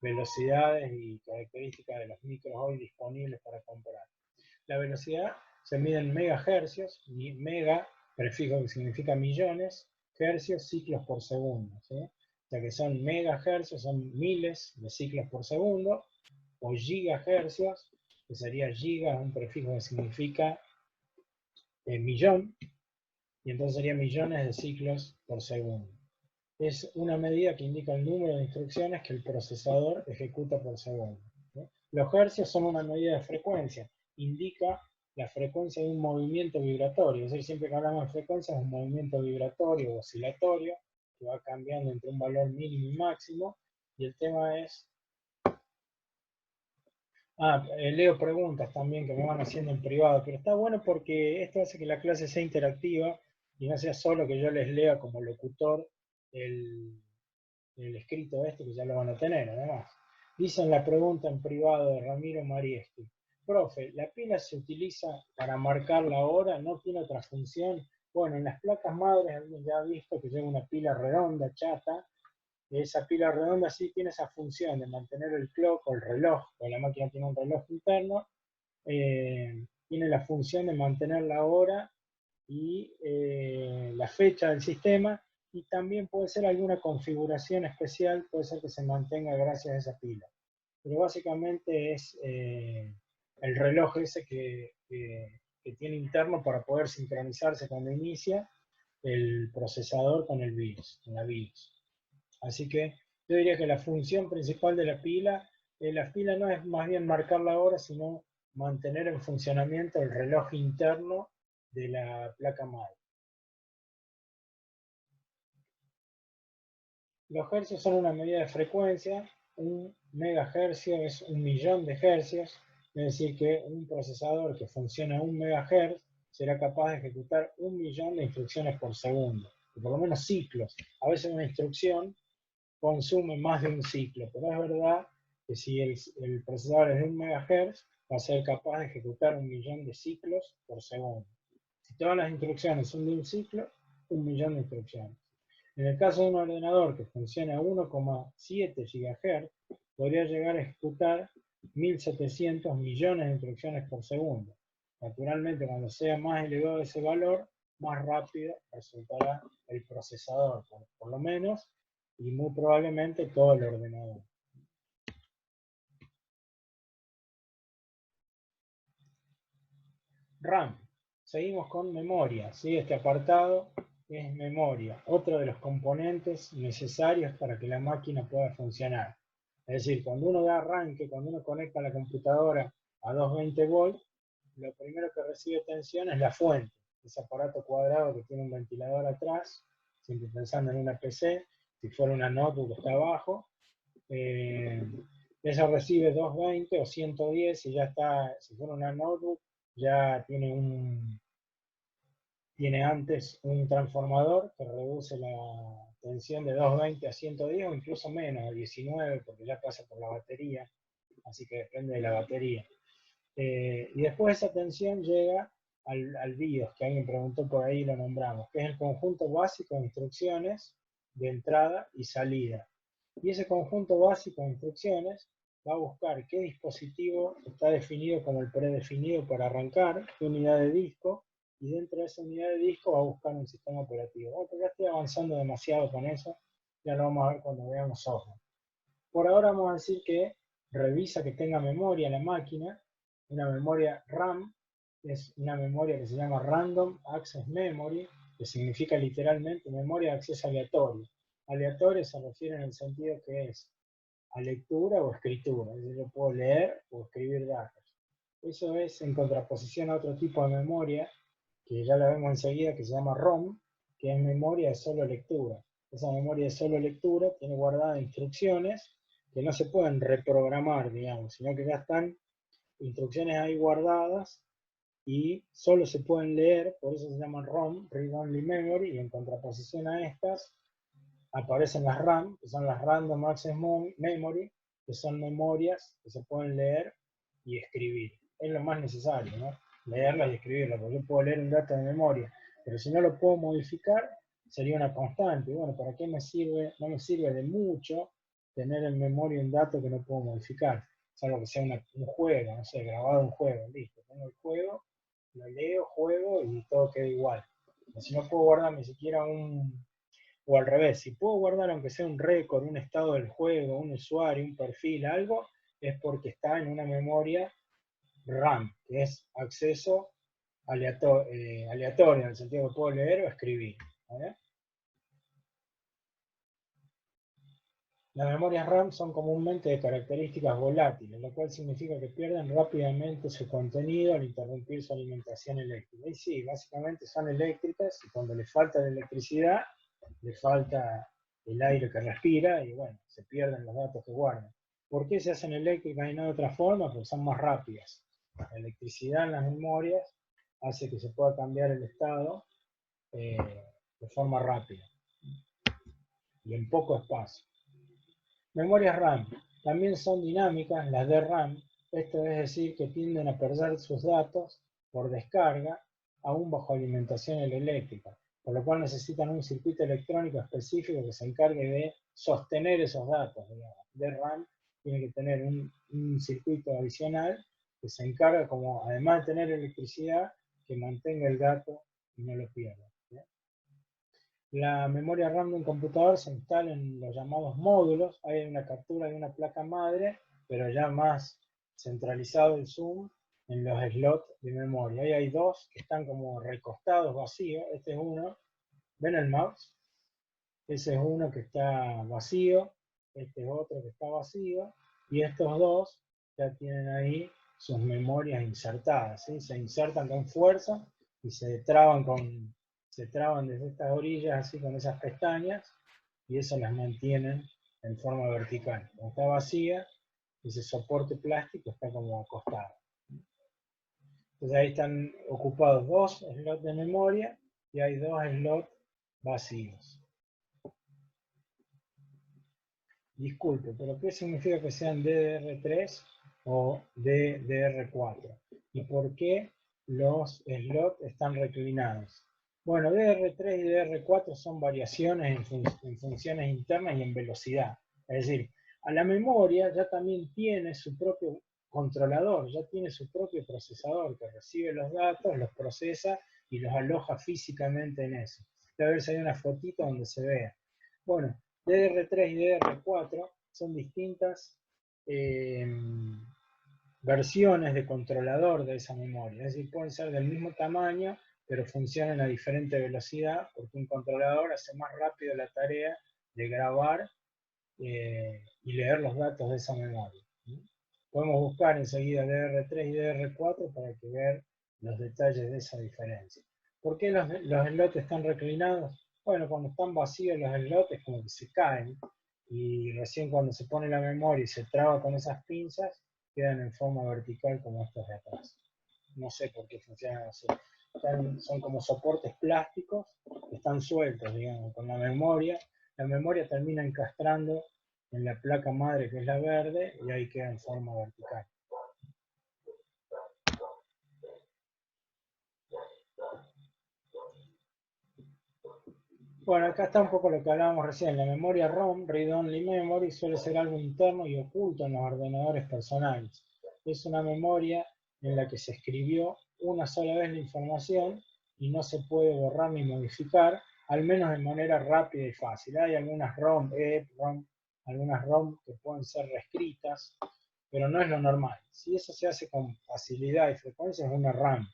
velocidades y características de los micros hoy disponibles para comprar. La velocidad se mide en megahercios, mega, prefijo que significa millones, hercios, ciclos por segundo, ¿sí? O sea que son megahercios, son miles de ciclos por segundo, o gigahercios, que sería giga, un prefijo que significa millón, y entonces sería millones de ciclos por segundo. Es una medida que indica el número de instrucciones que el procesador ejecuta por segundo, ¿sí? Los hercios son una medida de frecuencia, indica la frecuencia de un movimiento vibratorio, es decir, siempre que hablamos de frecuencia es un movimiento vibratorio o oscilatorio que va cambiando entre un valor mínimo y máximo, y el tema es... leo preguntas también que me van haciendo en privado, pero está bueno porque esto hace que la clase sea interactiva y no sea solo que yo les lea como locutor el escrito este, que ya lo van a tener además. Dicen la pregunta en privado de Ramiro Mariesti: profe, ¿la pila se utiliza para marcar la hora? ¿No tiene otra función? Bueno, en las placas madres alguien ya ha visto que lleva una pila redonda, chata. Esa pila redonda sí tiene esa función de mantener el clock o el reloj, porque la máquina tiene un reloj interno, tiene la función de mantener la hora y la fecha del sistema, y también puede ser alguna configuración especial, puede ser que se mantenga gracias a esa pila. Pero básicamente es el reloj ese que tiene interno para poder sincronizarse cuando inicia el procesador con el BIOS, con la BIOS. Así que yo diría que la función principal de la pila no es más bien marcar la hora, sino mantener en funcionamiento el reloj interno de la placa madre. Los hercios son una medida de frecuencia. Un megahercio es 1.000.000 de hercios, es decir que un procesador que funciona a 1 megahertz será capaz de ejecutar 1.000.000 de instrucciones por segundo, o por lo menos ciclos. A veces una instrucción consume más de un ciclo, pero es verdad que si el procesador es de 1 megahertz, va a ser capaz de ejecutar 1.000.000 de ciclos por segundo. Si todas las instrucciones son de un ciclo, 1.000.000 de instrucciones. En el caso de un ordenador que funciona a 1,7 GHz, podría llegar a ejecutar 1.700 millones de instrucciones por segundo. Naturalmente, cuando sea más elevado ese valor, más rápido resultará el procesador, por lo menos, y muy probablemente todo el ordenador. RAM. Seguimos con memoria, ¿sí? Este apartado es memoria, otro de los componentes necesarios para que la máquina pueda funcionar. Es decir, cuando uno da arranque, cuando uno conecta la computadora a 220 volts, lo primero que recibe tensión es la fuente, ese aparato cuadrado que tiene un ventilador atrás, siempre pensando en una PC, si fuera una notebook está abajo, ella recibe 220 o 110 y ya está, si fuera una notebook, ya tiene antes un transformador que reduce la tensión de 220 a 110 o incluso menos, a 19, porque ya pasa por la batería, así que depende de la batería. Y después esa tensión llega al BIOS, que alguien preguntó por ahí, lo nombramos, que es el conjunto básico de instrucciones de entrada y salida. Y ese conjunto básico de instrucciones va a buscar qué dispositivo está definido como el predefinido para arrancar, qué unidad de disco, y dentro de esa unidad de disco va a buscar un sistema operativo. Bueno, ya estoy avanzando demasiado con eso, ya lo vamos a ver cuando veamos software. Por ahora vamos a decir que revisa que tenga memoria la máquina, una memoria RAM, es una memoria que se llama Random Access Memory, que significa literalmente memoria de acceso aleatorio. Aleatorio se refiere en el sentido que es a lectura o escritura, es decir, yo puedo leer o escribir datos. Eso es en contraposición a otro tipo de memoria, que ya la vemos enseguida, que se llama ROM, que es memoria de solo lectura. Esa memoria de solo lectura tiene guardadas instrucciones que no se pueden reprogramar, digamos, sino que ya están instrucciones ahí guardadas y solo se pueden leer, por eso se llaman ROM, Read Only Memory, y en contraposición a estas aparecen las RAM, que son las Random Access Memory, que son memorias que se pueden leer y escribir. Es lo más necesario, ¿no? Leerlas y escribirlas, porque yo puedo leer un dato de memoria, pero si no lo puedo modificar, sería una constante. Y bueno, ¿para qué me sirve? No me sirve de mucho tener en memoria un dato que no puedo modificar, salvo que sea un juego, no sé, grabado un juego, listo, tengo el juego, lo leo, juego y todo queda igual. Pero si no puedo guardar ni siquiera o al revés, si puedo guardar aunque sea un récord, un estado del juego, un usuario, un perfil, algo, es porque está en una memoria RAM, que es acceso aleatorio, en el sentido que puedo leer o escribir. ¿Vale? Las memorias RAM son comúnmente de características volátiles, lo cual significa que pierden rápidamente su contenido al interrumpir su alimentación eléctrica. Y sí, básicamente son eléctricas y cuando les falta la electricidad, le falta el aire que respira y bueno, se pierden los datos que guardan. ¿Por qué se hacen eléctricas y no de otra forma? Porque son más rápidas. La electricidad en las memorias hace que se pueda cambiar el estado de forma rápida y en poco espacio. Memorias RAM también son dinámicas, las DRAM, esto es decir que tienden a perder sus datos por descarga aún bajo alimentación eléctrica, por lo cual necesitan un circuito electrónico específico que se encargue de sostener esos datos. DRAM tiene que tener un circuito adicional que se encarga, como además de tener electricidad, que mantenga el dato y no lo pierda. La memoria RAM de un computador se instala en los llamados módulos. Hay una captura de una placa madre, pero ya más centralizado el zoom en los slots de memoria. Ahí hay dos que están como recostados, vacíos. Este es uno. ¿Ven el mouse? Ese es uno que está vacío. Este es otro que está vacío. Y estos dos ya tienen ahí sus memorias insertadas. ¿Sí? Se insertan con fuerza y se traban desde estas orillas así con esas pestañas y eso las mantienen en forma vertical. Cuando está vacía, ese soporte plástico está como acostado. Entonces ahí están ocupados dos slots de memoria y hay dos slots vacíos. Disculpe, pero ¿qué significa que sean DDR3 o DDR4? ¿Y por qué los slots están reclinados. Bueno, DR3 y DR4 son variaciones en funciones internas y en velocidad. Es decir, a la memoria ya también tiene su propio controlador, ya tiene su propio procesador que recibe los datos, los procesa y los aloja físicamente en eso. A ver si hay una fotito donde se vea. Bueno, DDR3 y DDR4 son distintas versiones de controlador de esa memoria. Es decir, pueden ser del mismo tamaño, pero funcionan a diferente velocidad, porque un controlador hace más rápido la tarea de grabar y leer los datos de esa memoria. Podemos buscar enseguida DR3 y DR4 para que ver los detalles de esa diferencia. ¿Por qué los slots están reclinados? Bueno, cuando están vacíos los slots es como que se caen y recién cuando se pone la memoria y se traba con esas pinzas, quedan en forma vertical como estos de atrás. No sé por qué funcionan así. Son como soportes plásticos que están sueltos, digamos, con la memoria. La memoria termina encastrando en la placa madre, que es la verde, y ahí queda en forma vertical. Bueno, acá está un poco lo que hablábamos recién. La memoria ROM, Read Only Memory, suele ser algo interno y oculto en los ordenadores personales. Es una memoria en la que se escribió una sola vez la información y no se puede borrar ni modificar, al menos de manera rápida y fácil. Hay algunas ROM, EEPROM, algunas ROM que pueden ser reescritas, pero no es lo normal. Si eso se hace con facilidad y frecuencia, es una RAM.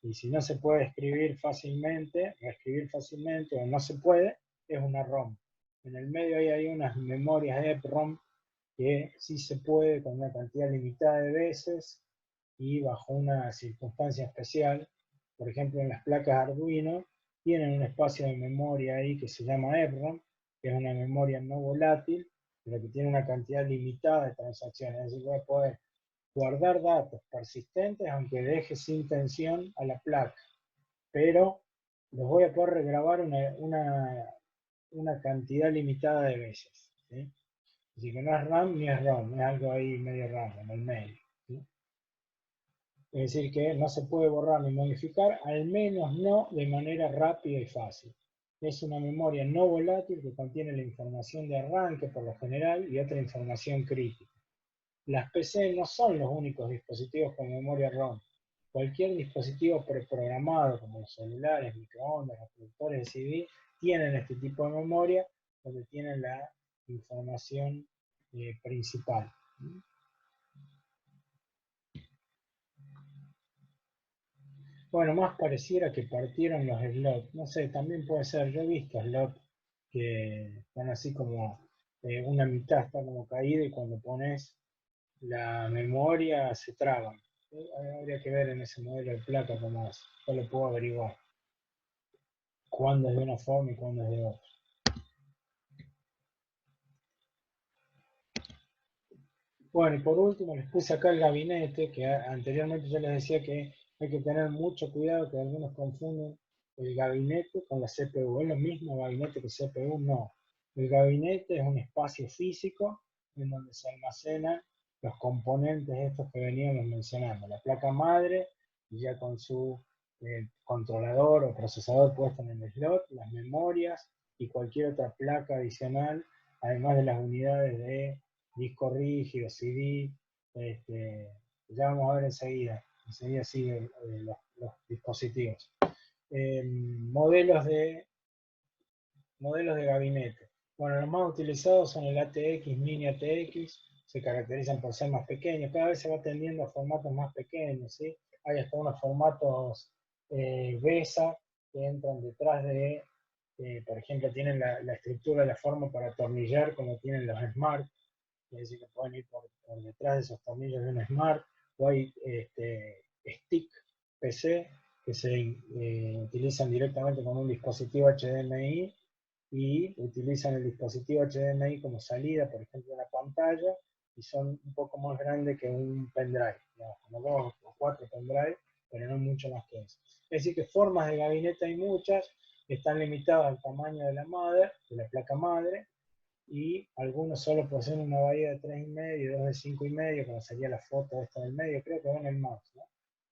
Y si no se puede escribir fácilmente, reescribir fácilmente, o no se puede, es una ROM. En el medio ahí hay unas memorias EEPROM que sí se puede con una cantidad limitada de veces y bajo una circunstancia especial. Por ejemplo, en las placas Arduino tienen un espacio de memoria ahí que se llama EEPROM, que es una memoria no volátil, pero que tiene una cantidad limitada de transacciones. Es decir, voy a poder guardar datos persistentes aunque deje sin tensión a la placa, pero los voy a poder regrabar una cantidad limitada de veces. ¿Sí? Así que no es RAM ni es ROM, es algo ahí medio raro, en el medio. ¿Sí? Es decir, que no se puede borrar ni modificar, al menos no de manera rápida y fácil. Es una memoria no volátil que contiene la información de arranque por lo general y otra información crítica. Las PC no son los únicos dispositivos con memoria ROM. Cualquier dispositivo preprogramado, como los celulares, microondas, reproductores de CD, tienen este tipo de memoria donde tienen la información principal. Bueno, más pareciera que partieron los slots. No sé, también puede ser. Yo he visto slots que están así como una mitad está como caída y cuando pones la memoria se traban. Habría que ver en ese modelo de placa cómo es. Yo lo puedo averiguar. Cuándo es de una forma y cuándo es de otra. Bueno, y por último les puse acá el gabinete, que anteriormente yo les decía que hay que tener mucho cuidado, que algunos confunden el gabinete con la CPU. ¿Es lo mismo gabinete que CPU? No. El gabinete es un espacio físico en donde se almacenan los componentes estos que veníamos mencionando. La placa madre, ya con su controlador o procesador puesto en el slot, las memorias y cualquier otra placa adicional, además de las unidades de disco rígido, CD, ya vamos a ver enseguida siguen los dispositivos. Modelos de gabinete. Bueno, los más utilizados son el ATX, Mini ATX, se caracterizan por ser más pequeños, cada vez se va tendiendo a formatos más pequeños, ¿sí? Hay hasta unos formatos BESA que entran detrás de, por ejemplo, tienen la estructura, la forma para atornillar como tienen los Smart, es decir, que pueden ir por detrás de esos tornillos de un Smart, o hay stick PC que se utilizan directamente con un dispositivo HDMI y utilizan el dispositivo HDMI como salida, por ejemplo, una pantalla, y son un poco más grandes que un pendrive, digamos, como 2 o 4 pendrive, pero no mucho más que eso. Es decir, que formas de gabinete hay muchas, están limitadas al tamaño de la madre, de la placa madre, y algunos solo poseen una bahía de 3,5 y dos de 5,5, como sería la foto esta del medio, creo que ven el mouse, ¿no?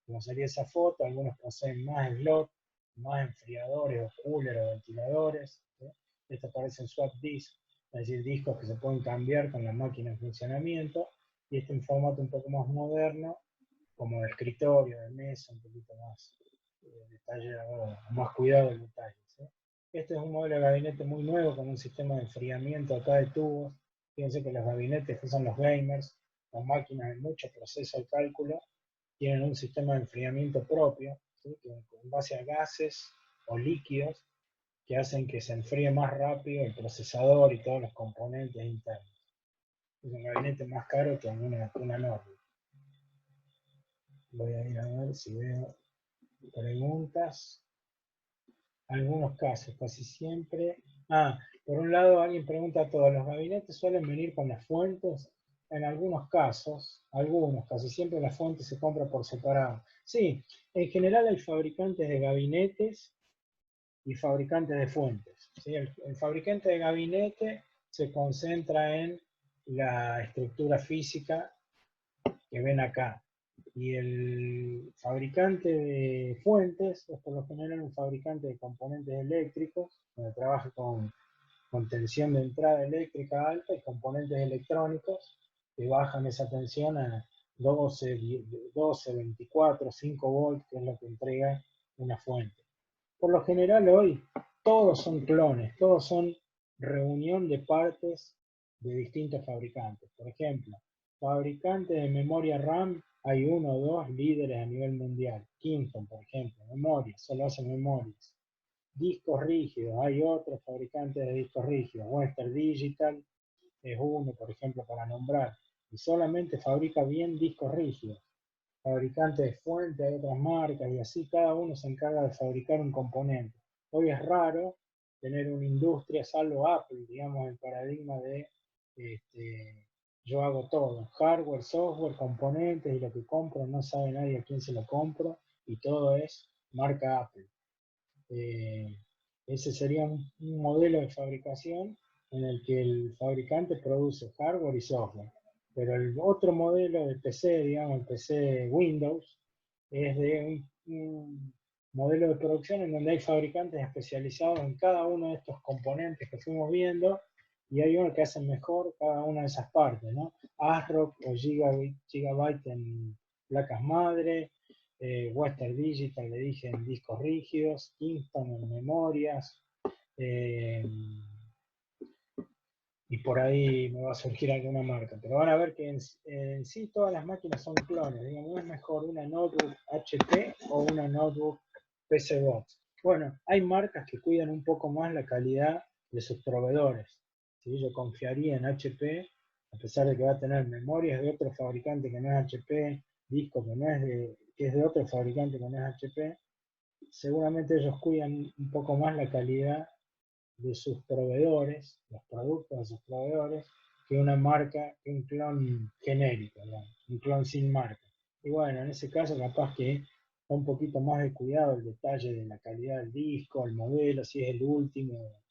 como sería esa foto, algunos poseen más slot, más enfriadores o cooler o ventiladores. ¿Sí? Estos parecen swap disk, es decir, discos que se pueden cambiar con la máquina en funcionamiento, y este en formato un poco más moderno, como de escritorio, de mesa, un poquito más detallado, más cuidado del detalle. ¿Sí? Este es un modelo de gabinete muy nuevo con un sistema de enfriamiento acá de tubos. Fíjense que los gabinetes que usan los gamers, con máquinas de mucho proceso de cálculo, tienen un sistema de enfriamiento propio, ¿sí? Que en base a gases o líquidos que hacen que se enfríe más rápido el procesador y todos los componentes internos. Es un gabinete más caro que una norma. Voy a ir a ver si veo preguntas. Algunos casos, casi siempre. Por un lado alguien pregunta ¿todos los gabinetes suelen venir con las fuentes? En algunos casos, casi siempre la fuente se compra por separado. Sí, en general hay fabricantes de gabinetes y fabricantes de fuentes. ¿Sí? El fabricante de gabinete se concentra en la estructura física que ven acá. Y el fabricante de fuentes es por lo general un fabricante de componentes eléctricos, donde trabaja con tensión de entrada eléctrica alta y componentes electrónicos que bajan esa tensión a 12, 24, 5 volts, que es lo que entrega una fuente. Por lo general hoy todos son clones, todos son reunión de partes de distintos fabricantes. Por ejemplo, fabricantes de memoria RAM, hay uno o dos líderes a nivel mundial. Kingston, por ejemplo, memoria, solo hacen memorias. Discos rígidos, hay otros fabricantes de discos rígidos. Western Digital es uno, por ejemplo, para nombrar. Y solamente fabrica bien discos rígidos. Fabricantes de fuentes, hay otras marcas, y así cada uno se encarga de fabricar un componente. Hoy es raro tener una industria, salvo Apple, digamos, el paradigma de yo hago todo, hardware, software, componentes, y lo que compro no sabe nadie a quién se lo compro, y todo es marca Apple. Ese sería un modelo de fabricación en el que el fabricante produce hardware y software. Pero el otro modelo de PC, digamos, el PC Windows, es de un modelo de producción en donde hay fabricantes especializados en cada uno de estos componentes que fuimos viendo, y hay uno que hace mejor cada una de esas partes, ¿no? ASRock o Gigabyte en placas madre, Western Digital, le dije, en discos rígidos, Kingston en memorias, y por ahí me va a surgir alguna marca. Pero van a ver que en sí todas las máquinas son clones. Digamos, es mejor una notebook HP o una notebook PCBox. Bueno, hay marcas que cuidan un poco más la calidad de sus proveedores. ¿Sí? Yo confiaría en HP, a pesar de que va a tener memorias de otro fabricante que no es HP, discos que es de otro fabricante que no es HP. Seguramente ellos cuidan un poco más la calidad de sus proveedores, los productos de sus proveedores, que una marca, que un clon genérico, digamos, un clon sin marca. Y bueno, en ese caso capaz que da un poquito más de cuidado el detalle de la calidad del disco, el modelo, si es el último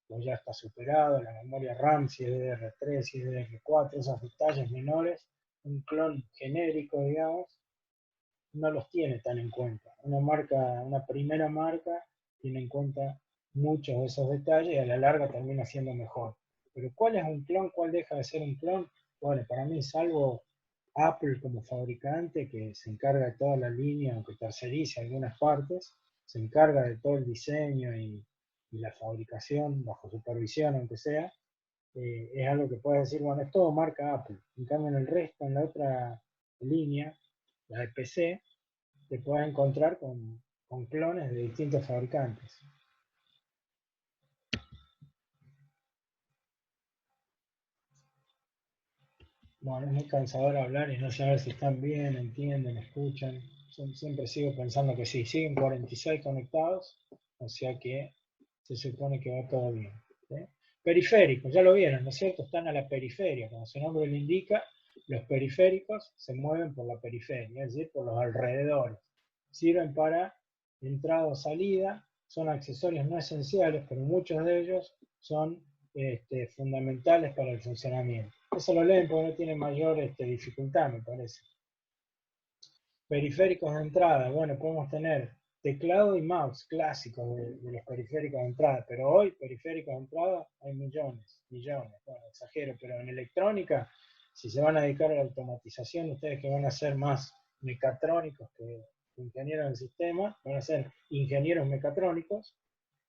o ya está superado, la memoria RAM, si es DDR3, si es DDR4, esos detalles menores, un clon genérico, digamos, no los tiene tan en cuenta. Una primera marca tiene en cuenta muchos de esos detalles y a la larga termina siendo mejor. Pero ¿cuál es un clon? ¿Cuál deja de ser un clon? Bueno, para mí, salvo Apple como fabricante, que se encarga de toda la línea, aunque tercerice algunas partes, se encarga de todo el diseño y la fabricación bajo supervisión, aunque sea, es algo que puedes decir, bueno, es todo marca Apple. En cambio, en el resto, en la otra línea, la de PC, te puedes encontrar con clones de distintos fabricantes. Bueno, es muy cansador hablar y no saber si están bien, entienden, escuchan. Siempre sigo pensando que sí, siguen 46 conectados, o sea que se supone que va todo bien. ¿Sí? Periféricos, ya lo vieron, ¿no es cierto? Están a la periferia, como su nombre lo indica, los periféricos se mueven por la periferia, es decir, por los alrededores. Sirven para entrada o salida, son accesorios no esenciales, pero muchos de ellos son fundamentales para el funcionamiento. Eso lo leen porque no tiene mayor dificultad, me parece. Periféricos de entrada, bueno, podemos tener teclado y mouse clásicos de los periféricos de entrada, pero hoy periféricos de entrada hay millones, bueno, exagero, pero en electrónica, si se van a dedicar a la automatización, ustedes que van a ser más mecatrónicos que ingenieros del sistema, van a ser ingenieros mecatrónicos,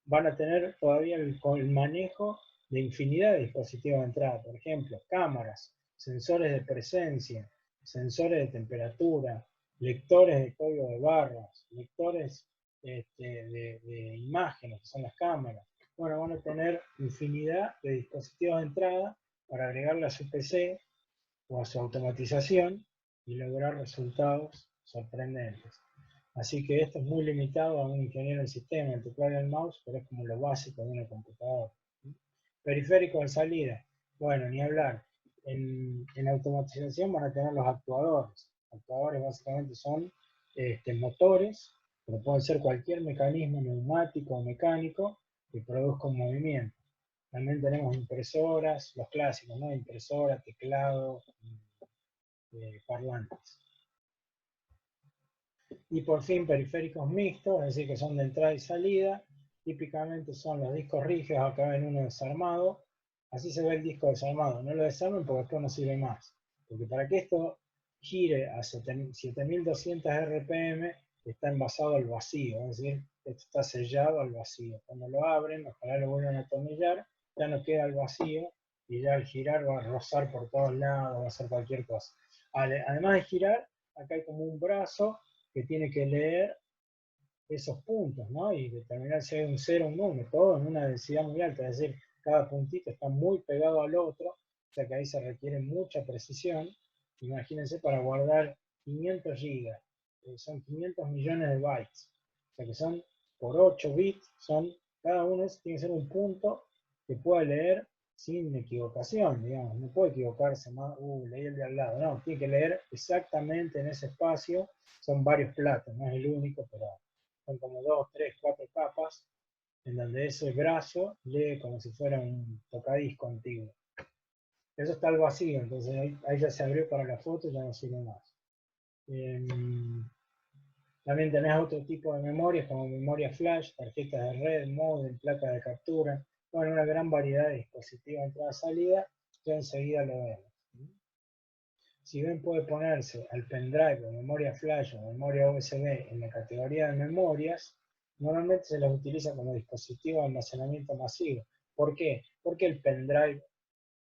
van a tener todavía el manejo de infinidad de dispositivos de entrada, por ejemplo, cámaras, sensores de presencia, sensores de temperatura, lectores de código de barras, lectores de imágenes, que son las cámaras. Bueno, van a tener infinidad de dispositivos de entrada para agregarle a su PC o a su automatización y lograr resultados sorprendentes. Así que esto es muy limitado a un ingeniero del sistema, el teclado y el mouse, pero es como lo básico de una computadora. Periférico de salida, bueno, ni hablar. En automatización van a tener los actuadores. Actuadores básicamente son motores, pero pueden ser cualquier mecanismo neumático o mecánico que produzca un movimiento. También tenemos impresoras, los clásicos, ¿no? Impresora, teclado, parlantes. Y por fin periféricos mixtos, es decir, que son de entrada y salida. Típicamente son los discos rígidos, acá ven uno desarmado. Así se ve el disco desarmado. No lo desarmen porque esto no sirve más. Porque para que esto gire a 7200 RPM, está envasado al vacío. Es decir, esto está sellado al vacío. Cuando lo abren, ojalá lo vuelvan a atornillar, ya no queda al vacío y ya al girar va a rozar por todos lados, va a hacer cualquier cosa. Además de girar, acá hay como un brazo que tiene que leer esos puntos, ¿no? Y determinar si hay un 0 o un 1, todo en una densidad muy alta, es decir, cada puntito está muy pegado al otro, o sea que ahí se requiere mucha precisión. Imagínense para guardar 500 gigas, son 500 millones de bytes, o sea que son por 8 bits, cada uno tiene que ser un punto que pueda leer sin equivocación, digamos, no puede equivocarse más, leí el de al lado, no, tiene que leer exactamente en ese espacio, son varios platos, no es el único, pero son como 2, 3, 4 capas, en donde ese brazo lee como si fuera un tocadisco antiguo. Eso está al vacío, entonces ahí ya se abrió para la foto y ya no sirve más. También tenés otro tipo de memorias, como memoria flash, tarjetas de red, modem, placa de captura, bueno, una gran variedad de dispositivos de entrada-salida, ya enseguida lo vemos. Si bien puede ponerse al pendrive o memoria flash o memoria USB en la categoría de memorias, normalmente se las utiliza como dispositivo de almacenamiento masivo. ¿Por qué? Porque el pendrive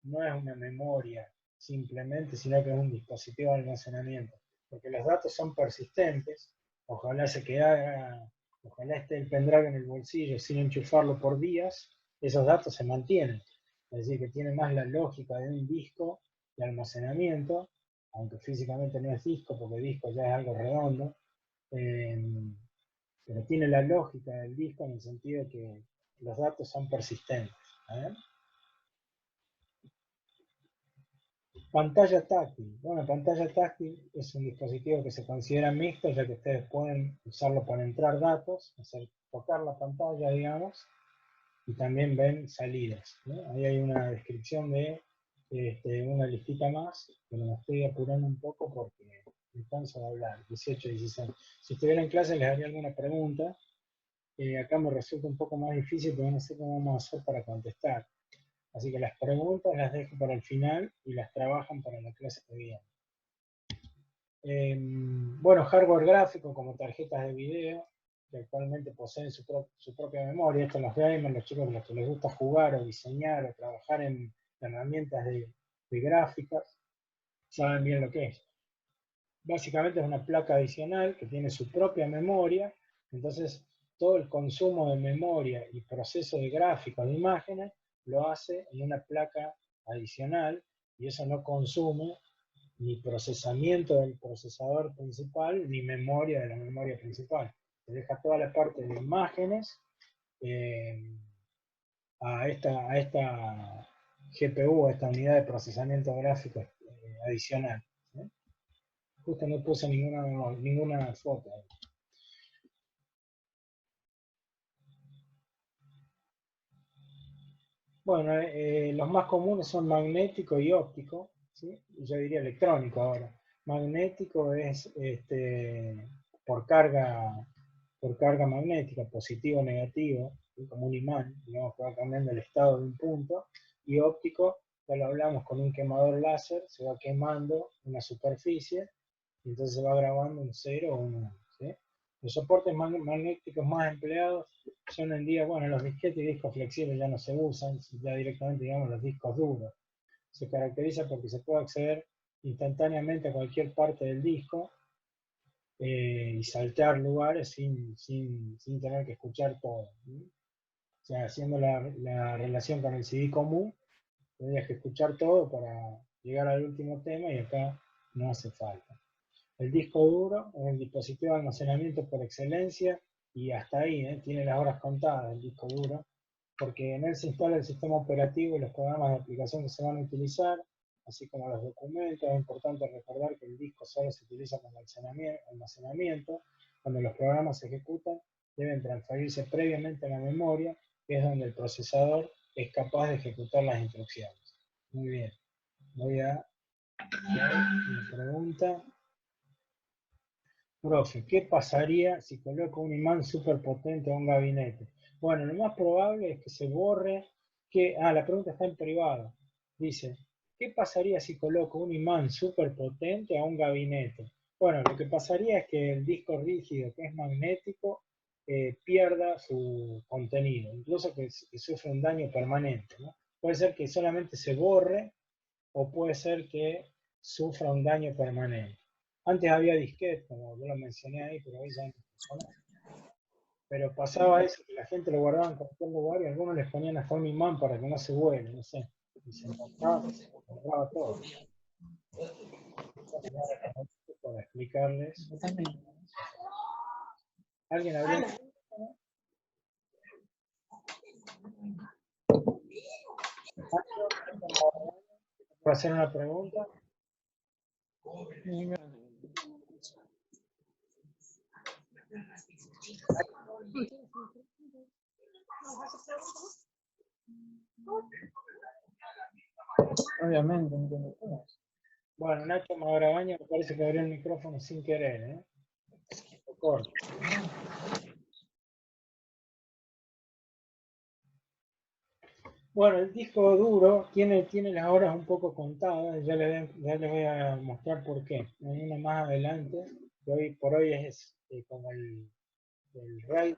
no es una memoria simplemente, sino que es un dispositivo de almacenamiento. Porque los datos son persistentes, ojalá esté el pendrive en el bolsillo sin enchufarlo por días, esos datos se mantienen. Es decir, que tiene más la lógica de un disco de almacenamiento, aunque físicamente no es disco, porque disco ya es algo redondo, pero tiene la lógica del disco en el sentido que los datos son persistentes. Pantalla táctil. Bueno, pantalla táctil es un dispositivo que se considera mixto, ya que ustedes pueden usarlo para entrar datos, tocar la pantalla, digamos, y también ven salidas, ¿no? Ahí hay una descripción de una listita más, pero me estoy apurando un poco porque me canso de hablar, 18, 16. Si estuviera en clase les haría alguna pregunta. Acá me resulta un poco más difícil, pero no sé cómo vamos a hacer para contestar. Así que las preguntas las dejo para el final y las trabajan para la clase que viene. Bueno, hardware gráfico como tarjetas de video, que actualmente poseen su propia memoria. Esto los gamers, los chicos a los que les gusta jugar o diseñar o trabajar en herramientas de gráficas, saben bien lo que es. Básicamente es una placa adicional que tiene su propia memoria, entonces todo el consumo de memoria y proceso de gráficos de imágenes lo hace en una placa adicional y eso no consume ni procesamiento del procesador principal ni memoria de la memoria principal. Se deja toda la parte de imágenes a esta GPU, a esta unidad de procesamiento gráfico adicional. Justo no puse ninguna foto. Bueno, los más comunes son magnético y óptico, ¿sí? Yo diría electrónico ahora. magnético es por carga magnética, positivo o negativo, como un imán, digamos que va cambiando el estado de un punto, y óptico, ya lo hablamos, con un quemador láser, se va quemando una superficie, y entonces se va grabando un 0 o un 1. ¿Sí? Los soportes magnéticos más empleados son en día, bueno, los disquetes y discos flexibles ya no se usan, ya directamente, digamos, los discos duros. Se caracteriza porque se puede acceder instantáneamente a cualquier parte del disco, y saltear lugares sin tener que escuchar todo. ¿Sí? O sea, haciendo la relación con el CD común, tendrías que escuchar todo para llegar al último tema y acá no hace falta. El disco duro es el dispositivo de almacenamiento por excelencia y hasta ahí tiene las horas contadas el disco duro, porque en él se instala el sistema operativo y los programas de aplicación que se van a utilizar, así como los documentos. Es importante recordar que el disco solo se utiliza como almacenamiento. Cuando los programas se ejecutan, deben transferirse previamente a la memoria, que es donde el procesador es capaz de ejecutar las instrucciones. Muy bien. Voy a una pregunta. Profe, ¿qué pasaría si coloco un imán superpotente a un gabinete? Bueno, lo más probable es que se borre, la pregunta está en privado. Dice, ¿qué pasaría si coloco un imán superpotente a un gabinete? Bueno, lo que pasaría es que el disco rígido, que es magnético, pierda su contenido, incluso que sufra un daño permanente, ¿no? Puede ser que solamente se borre o puede ser que sufra un daño permanente. Antes había disquete, como yo lo mencioné ahí, pero hoy ya no funciona. Pero pasaba eso, que la gente lo guardaba en cualquier lugar y algunos les ponían hasta un imán para que no se vuele, no sé. Y se encontraba todo. Para explicarles. ¿Alguien habría para hacer una pregunta? Obviamente. Bueno, Nacho Magravaña me parece que abrió el micrófono sin querer, ¿eh? Corto. Bueno, el disco duro tiene las horas un poco contadas, ya les voy a mostrar por qué. En una más adelante, que hoy por hoy es como el RAID.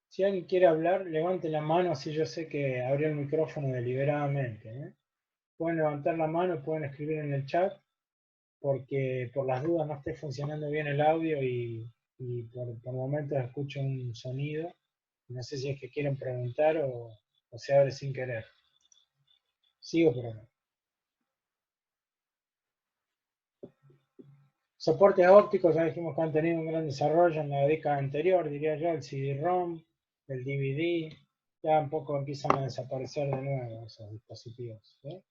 Si alguien quiere hablar, levante la mano, así yo sé que abrió el micrófono deliberadamente, ¿eh? Pueden levantar la mano, pueden escribir en el chat, porque por las dudas no esté funcionando bien el audio y por momentos escucho un sonido. No sé si es que quieren preguntar o se abre sin querer. Sigo por acá. Soportes ópticos, ya dijimos que han tenido un gran desarrollo en la década anterior, diría yo, el CD-ROM, el DVD, ya un poco empiezan a desaparecer de nuevo esos dispositivos. ¿Sí?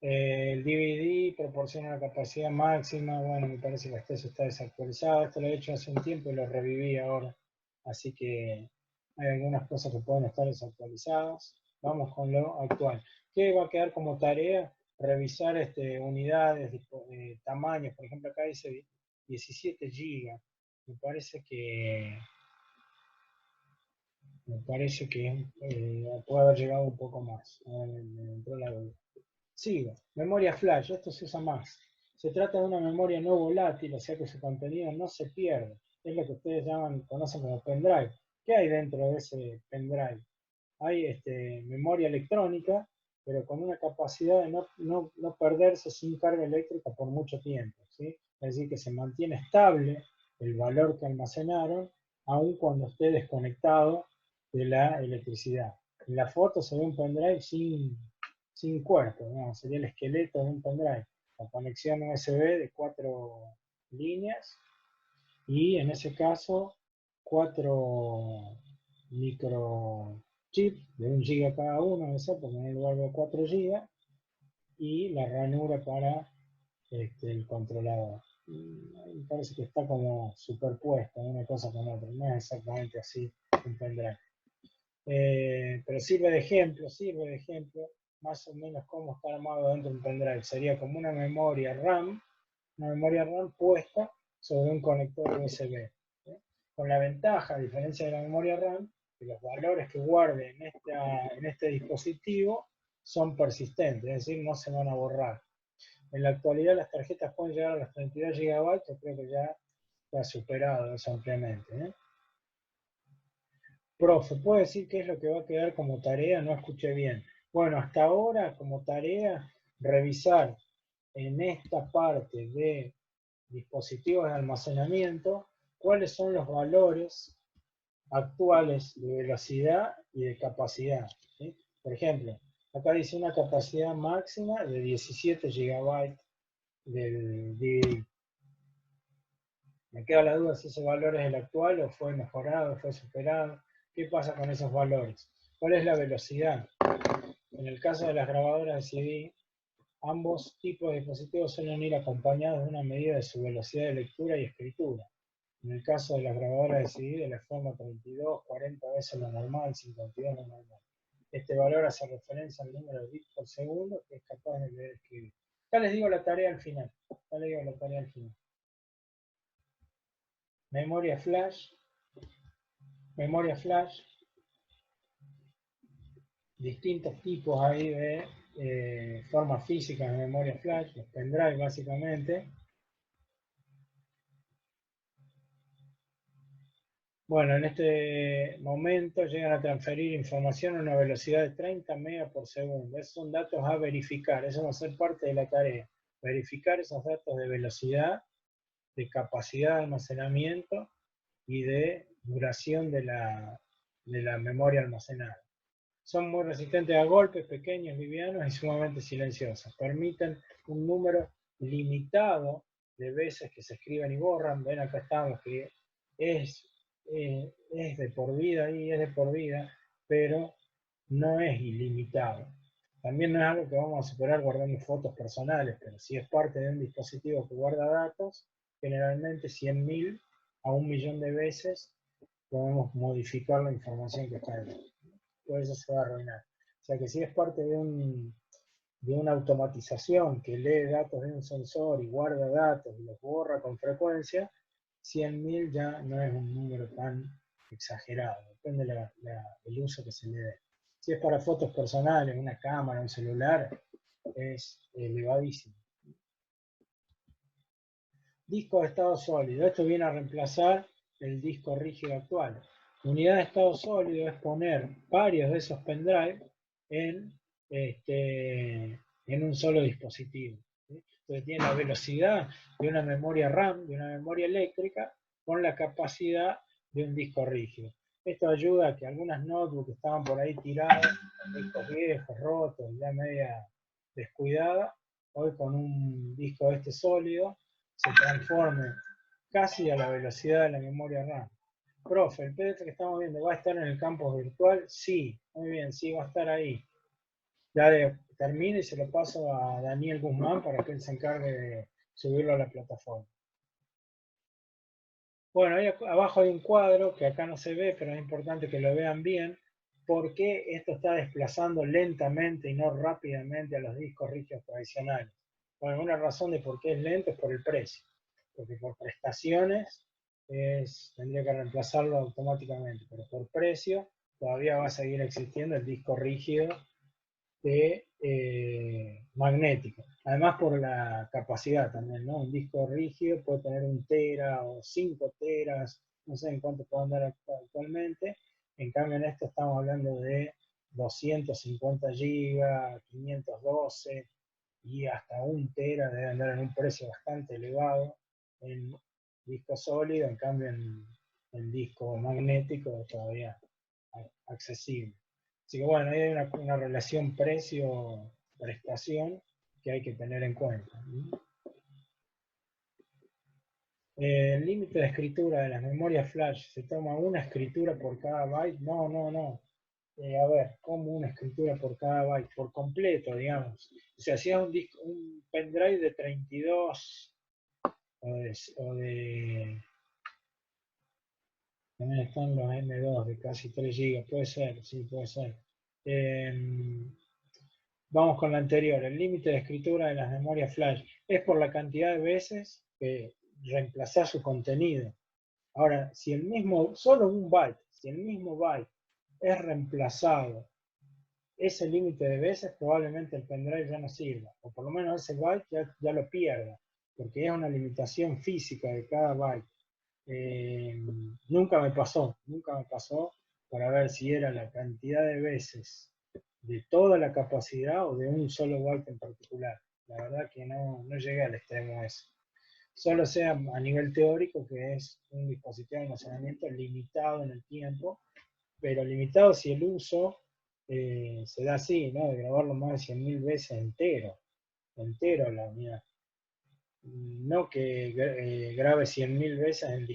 El DVD proporciona una capacidad máxima, bueno, me parece que esto está desactualizado, esto lo he hecho hace un tiempo y lo reviví ahora, así que hay algunas cosas que pueden estar desactualizadas. Vamos con lo actual. ¿Qué va a quedar como tarea? Revisar unidades, tamaños, por ejemplo acá dice 17 GB, me parece que puede haber llegado un poco más, me entró la duda. Sigo, memoria flash, esto se usa más. Se trata de una memoria no volátil, o sea que su contenido no se pierde. Es lo que ustedes conocen como pendrive. ¿Qué hay dentro de ese pendrive? Hay memoria electrónica, pero con una capacidad de no perderse sin carga eléctrica por mucho tiempo. ¿Sí? Es decir, que se mantiene estable el valor que almacenaron, aun cuando esté desconectado de la electricidad. En la foto se ve un pendrive sin cuerpo, ¿no? Sería el esqueleto de un pendrive. La conexión USB de 4 líneas y en ese caso 4 microchips de 1 GB cada uno, no sé, porque en el lugar de 4 GB y la ranura para el controlador. Me parece que está como superpuesta una cosa con otra, no es exactamente así un pendrive. Pero sirve de ejemplo, más o menos cómo está armado dentro de un pendrive. Sería como una memoria RAM puesta sobre un conector USB. Con la ventaja, a diferencia de la memoria RAM, que los valores que guarde en este dispositivo son persistentes, es decir, no se van a borrar. En la actualidad las tarjetas pueden llegar a los 32 GB, yo creo que ya está superado eso ampliamente. Profe, ¿puede decir qué es lo que va a quedar como tarea? No escuché bien. Bueno, hasta ahora como tarea, revisar en esta parte de dispositivos de almacenamiento cuáles son los valores actuales de velocidad y de capacidad. ¿Sí? Por ejemplo, acá dice una capacidad máxima de 17 GB del DVD. Me queda la duda si ese valor es el actual o fue mejorado, fue superado. ¿Qué pasa con esos valores? ¿Cuál es la velocidad? En el caso de las grabadoras de CD, ambos tipos de dispositivos suelen ir acompañados de una medida de su velocidad de lectura y escritura. En el caso de las grabadoras de CD, de la forma 32, 40 veces lo normal, 52 lo normal. Este valor hace referencia al número de bits por segundo que es capaz de leer y escribir. Ya les digo la tarea al final. Memoria flash, distintos tipos ahí de formas físicas de memoria flash, los pendrive básicamente. Bueno, en este momento llegan a transferir información a una velocidad de 30 megas por segundo. Esos son datos a verificar, eso va a ser parte de la tarea. Verificar esos datos de velocidad, de capacidad de almacenamiento y de duración de la memoria almacenada. Son muy resistentes a golpes, pequeños, livianos y sumamente silenciosos. Permiten un número limitado de veces que se escriben y borran. Ven, acá estamos, que es de por vida y es de por vida, pero no es ilimitado. También no es algo que vamos a superar guardando fotos personales, pero si es parte de un dispositivo que guarda datos, generalmente 100.000 a 1.000.000 de veces podemos modificar la información que está ahí. Por eso se va a arruinar. O sea que si es parte de una automatización que lee datos de un sensor y guarda datos y los borra con frecuencia, 100.000 ya no es un número tan exagerado, depende del uso que se le dé. Si es para fotos personales, una cámara, un celular, es elevadísimo. Disco de estado sólido, esto viene a reemplazar el disco rígido actual. Unidad de estado sólido es poner varios de esos pendrive en un solo dispositivo. ¿Sí? Entonces tiene la velocidad de una memoria RAM, de una memoria eléctrica, con la capacidad de un disco rígido. Esto ayuda a que algunas notebooks que estaban por ahí tiradas, discos viejos, rotos, ya media descuidada, hoy con un disco este sólido, se transforme casi a la velocidad de la memoria RAM. Profe, el PDF que estamos viendo, ¿va a estar en el campus virtual? Sí, muy bien, sí, va a estar ahí. Ya termine y se lo paso a Daniel Guzmán para que él se encargue de subirlo a la plataforma. Bueno, ahí abajo hay un cuadro que acá no se ve, pero es importante que lo vean bien. ¿Por qué esto está desplazando lentamente y no rápidamente a los discos rígidos tradicionales? Bueno, una razón de por qué es lento es por el precio. Porque por prestaciones tendría que reemplazarlo automáticamente, pero por precio todavía va a seguir existiendo el disco rígido magnético. Además por la capacidad también, ¿no? Un disco rígido puede tener 1 tera o 5 teras, no sé en cuánto puede andar actualmente. En cambio en esto estamos hablando de 250 GB, 512 y hasta 1 tera debe andar en un precio bastante elevado en disco sólido, en cambio en disco magnético todavía accesible. Así que bueno, ahí hay una relación precio-prestación que hay que tener en cuenta. El límite de escritura de las memorias flash, ¿se toma una escritura por cada byte? No, no, no. A ver, ¿cómo una escritura por cada byte? Por completo, digamos. O sea, si es un pendrive de 32 también están los M2 de casi 3 GB, puede ser, sí, puede ser. Vamos con la anterior, el límite de escritura de las memorias flash es por la cantidad de veces que reemplazar su contenido. Ahora, si el mismo, solo un byte, si el mismo byte es reemplazado ese límite de veces, probablemente el pendrive ya no sirva, o por lo menos ese byte ya lo pierda, porque es una limitación física de cada byte. Nunca me pasó para ver si era la cantidad de veces de toda la capacidad o de un solo byte en particular. La verdad que no llegué al extremo ese. Solo sea a nivel teórico que es un dispositivo de almacenamiento limitado en el tiempo, pero limitado si el uso se da así, ¿no? De grabarlo más de 100.000 veces entero la unidad. No que grabe 100.000 veces en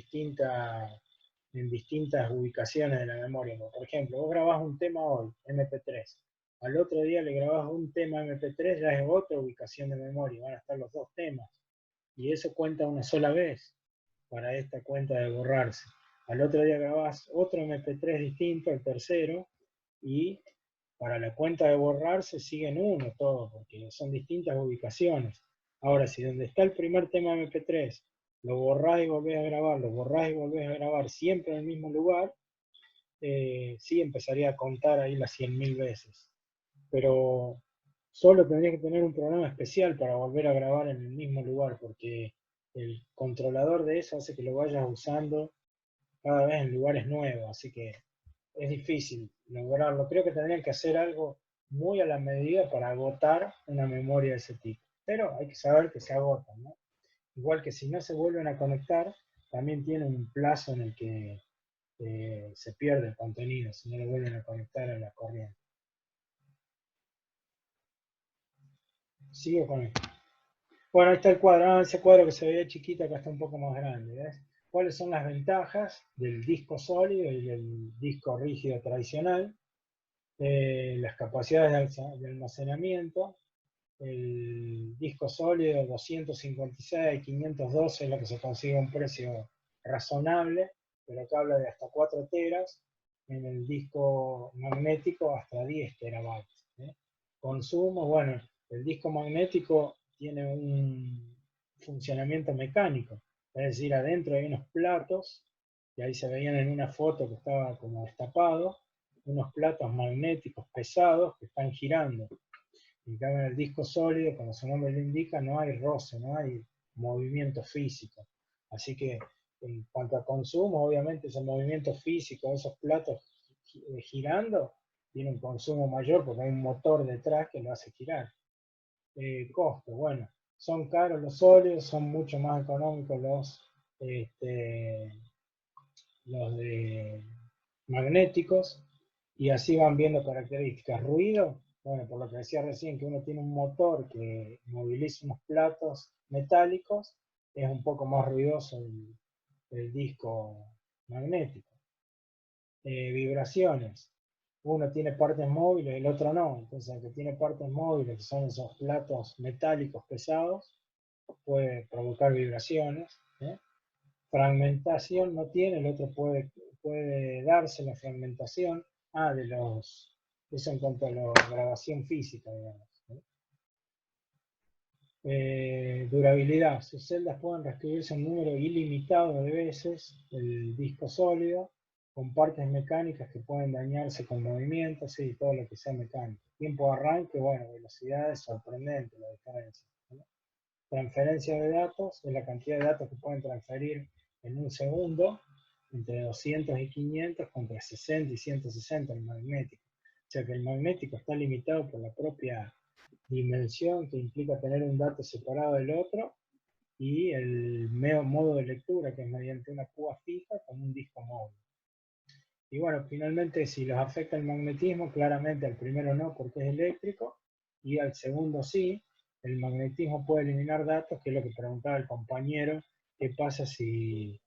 distintas ubicaciones de la memoria. Por ejemplo, vos grabás un tema hoy, MP3, al otro día le grabás un tema MP3, ya es otra ubicación de memoria, van a estar los dos temas. Y eso cuenta una sola vez para esta cuenta de borrarse. Al otro día grabás otro MP3 distinto, el tercero, y para la cuenta de borrarse siguen uno todos, porque son distintas ubicaciones. Ahora, si donde está el primer tema MP3, lo borrás y volvés a grabar, lo borrás y volvés a grabar siempre en el mismo lugar, sí empezaría a contar ahí las 100.000 veces. Pero solo tendría que tener un programa especial para volver a grabar en el mismo lugar, porque el controlador de eso hace que lo vayas usando cada vez en lugares nuevos, así que es difícil lograrlo. Creo que tendrían que hacer algo muy a la medida para agotar una memoria de ese tipo. Pero hay que saber que se agotan, ¿no? Igual que si no se vuelven a conectar, también tienen un plazo en el que se pierde el contenido, si no lo vuelven a conectar a la corriente. Sigo con esto. Bueno, ahí está el cuadro. Ese cuadro que se veía chiquito, acá está un poco más grande. ¿Ves? ¿Cuáles son las ventajas del disco sólido y del disco rígido tradicional? Las capacidades de almacenamiento. El disco sólido 256, 512 es lo que se consigue a un precio razonable, pero acá habla de hasta 4 teras. En el disco magnético hasta 10 terabytes. Consumo, bueno, el disco magnético tiene un funcionamiento mecánico, es decir, adentro hay unos platos, que ahí se veían en una foto que estaba como destapado, unos platos magnéticos pesados que están girando. En cambio, en el disco sólido, como su nombre lo indica, no hay roce, no hay movimiento físico. Así que en cuanto a consumo, obviamente ese movimiento físico, esos platos girando, tiene un consumo mayor porque hay un motor detrás que lo hace girar. Costo, bueno, son caros los sólidos, son mucho más económicos los de magnéticos, y así van viendo características. Ruido, bueno, por lo que decía recién, que uno tiene un motor que moviliza unos platos metálicos, es un poco más ruidoso el disco magnético. Vibraciones, uno tiene partes móviles, el otro no, entonces el que tiene partes móviles, que son esos platos metálicos pesados, puede provocar vibraciones. Fragmentación no tiene, el otro puede darse la fragmentación. Eso en cuanto a la grabación física, digamos. Durabilidad. Sus celdas pueden reescribirse un número ilimitado de veces, el disco sólido, con partes mecánicas que pueden dañarse con movimientos, y todo lo que sea mecánico. Tiempo de arranque, bueno, velocidad es sorprendente la diferencia. Transferencia de datos es la cantidad de datos que pueden transferir en un segundo, entre 200 y 500, contra 60 y 160 el magnético. O sea que el magnético está limitado por la propia dimensión que implica tener un dato separado del otro, y el modo de lectura, que es mediante una púa fija con un disco móvil. Y bueno, finalmente, si los afecta el magnetismo, claramente al primero no, porque es eléctrico, y al segundo sí. El magnetismo puede eliminar datos, que es lo que preguntaba el compañero, qué pasa si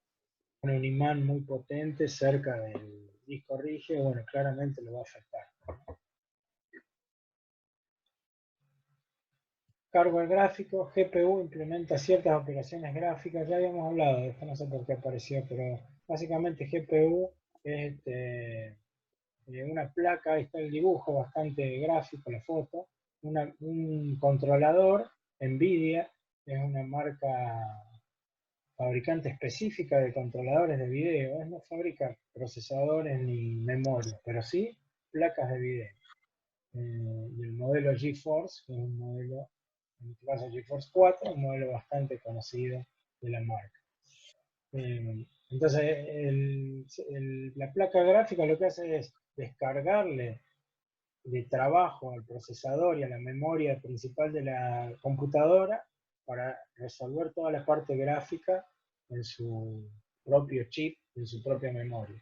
pone un imán muy potente cerca del disco rígido. Bueno, claramente lo va a afectar. hardware gráfico, GPU implementa ciertas operaciones gráficas, ya habíamos hablado de esto, no sé por qué apareció, pero básicamente GPU es una placa, ahí está el dibujo, bastante gráfico, la foto, un controlador, NVIDIA, es una marca fabricante específica de controladores de video, no fabrica procesadores ni memoria, pero sí placas de video. Y el modelo GeForce, que es un modelo, en este caso GeForce 4, un modelo bastante conocido de la marca. Entonces, la placa gráfica lo que hace es descargarle de trabajo al procesador y a la memoria principal de la computadora para resolver toda la parte gráfica en su propio chip, en su propia memoria.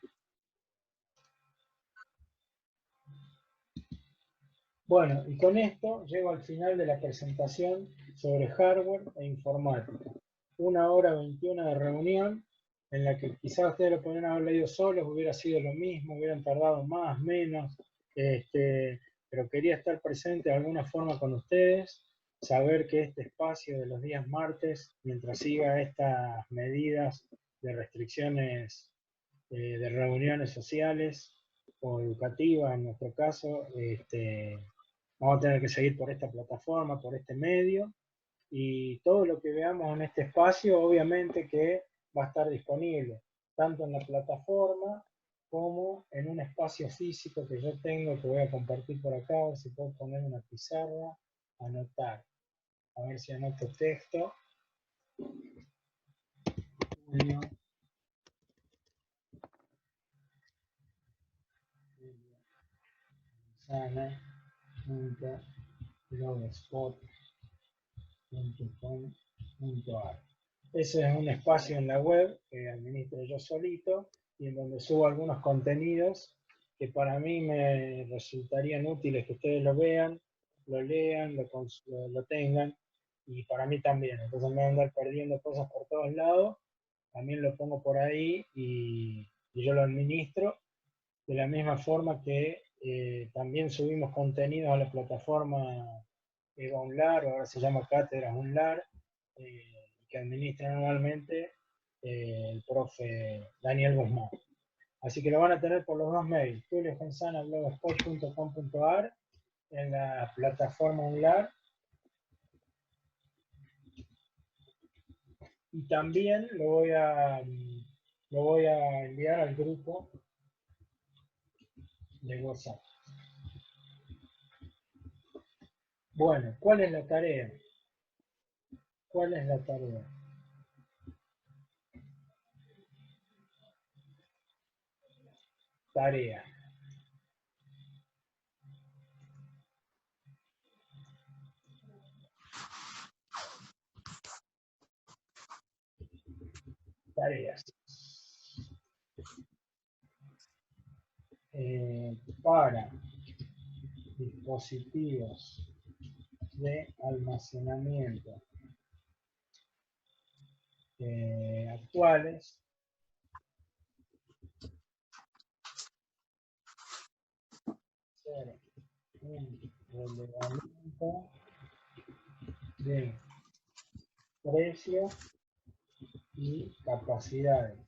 Bueno, y con esto llego al final de la presentación sobre hardware e informática. 1 hora 21 de reunión, en la que quizás ustedes lo podrían haber leído solos, hubiera sido lo mismo, hubieran tardado más, menos, pero quería estar presente de alguna forma con ustedes, saber que este espacio de los días martes, mientras siga estas medidas de restricciones de reuniones sociales o educativas, en nuestro caso, vamos a tener que seguir por esta plataforma, por este medio, y todo lo que veamos en este espacio, obviamente que va a estar disponible, tanto en la plataforma como en un espacio físico que yo tengo, que voy a compartir por acá, a ver si puedo poner una pizarra, anotar, a ver si anoto texto. Blogspot.com.ar. Ese es un espacio en la web que administro yo solito y en donde subo algunos contenidos que para mí me resultarían útiles que ustedes lo vean, lo lean, lo tengan, y para mí también. Entonces me voy a andar perdiendo cosas por todos lados, también lo pongo por ahí y yo lo administro de la misma forma que también subimos contenidos a la plataforma Eva Unlar, ahora se llama Cátedras Unlar, que administra anualmente el profe Daniel Guzmán. Así que lo van a tener por los dos medios, juliofonsana.blogspot.com.ar, en la plataforma Unlar, y también lo voy a enviar al grupo de WhatsApp. Bueno, ¿cuál es la tarea? ¿Cuál es la tarea? Tarea. Tareas. Para dispositivos de almacenamiento actuales, hacer un relevamiento de precio y capacidades,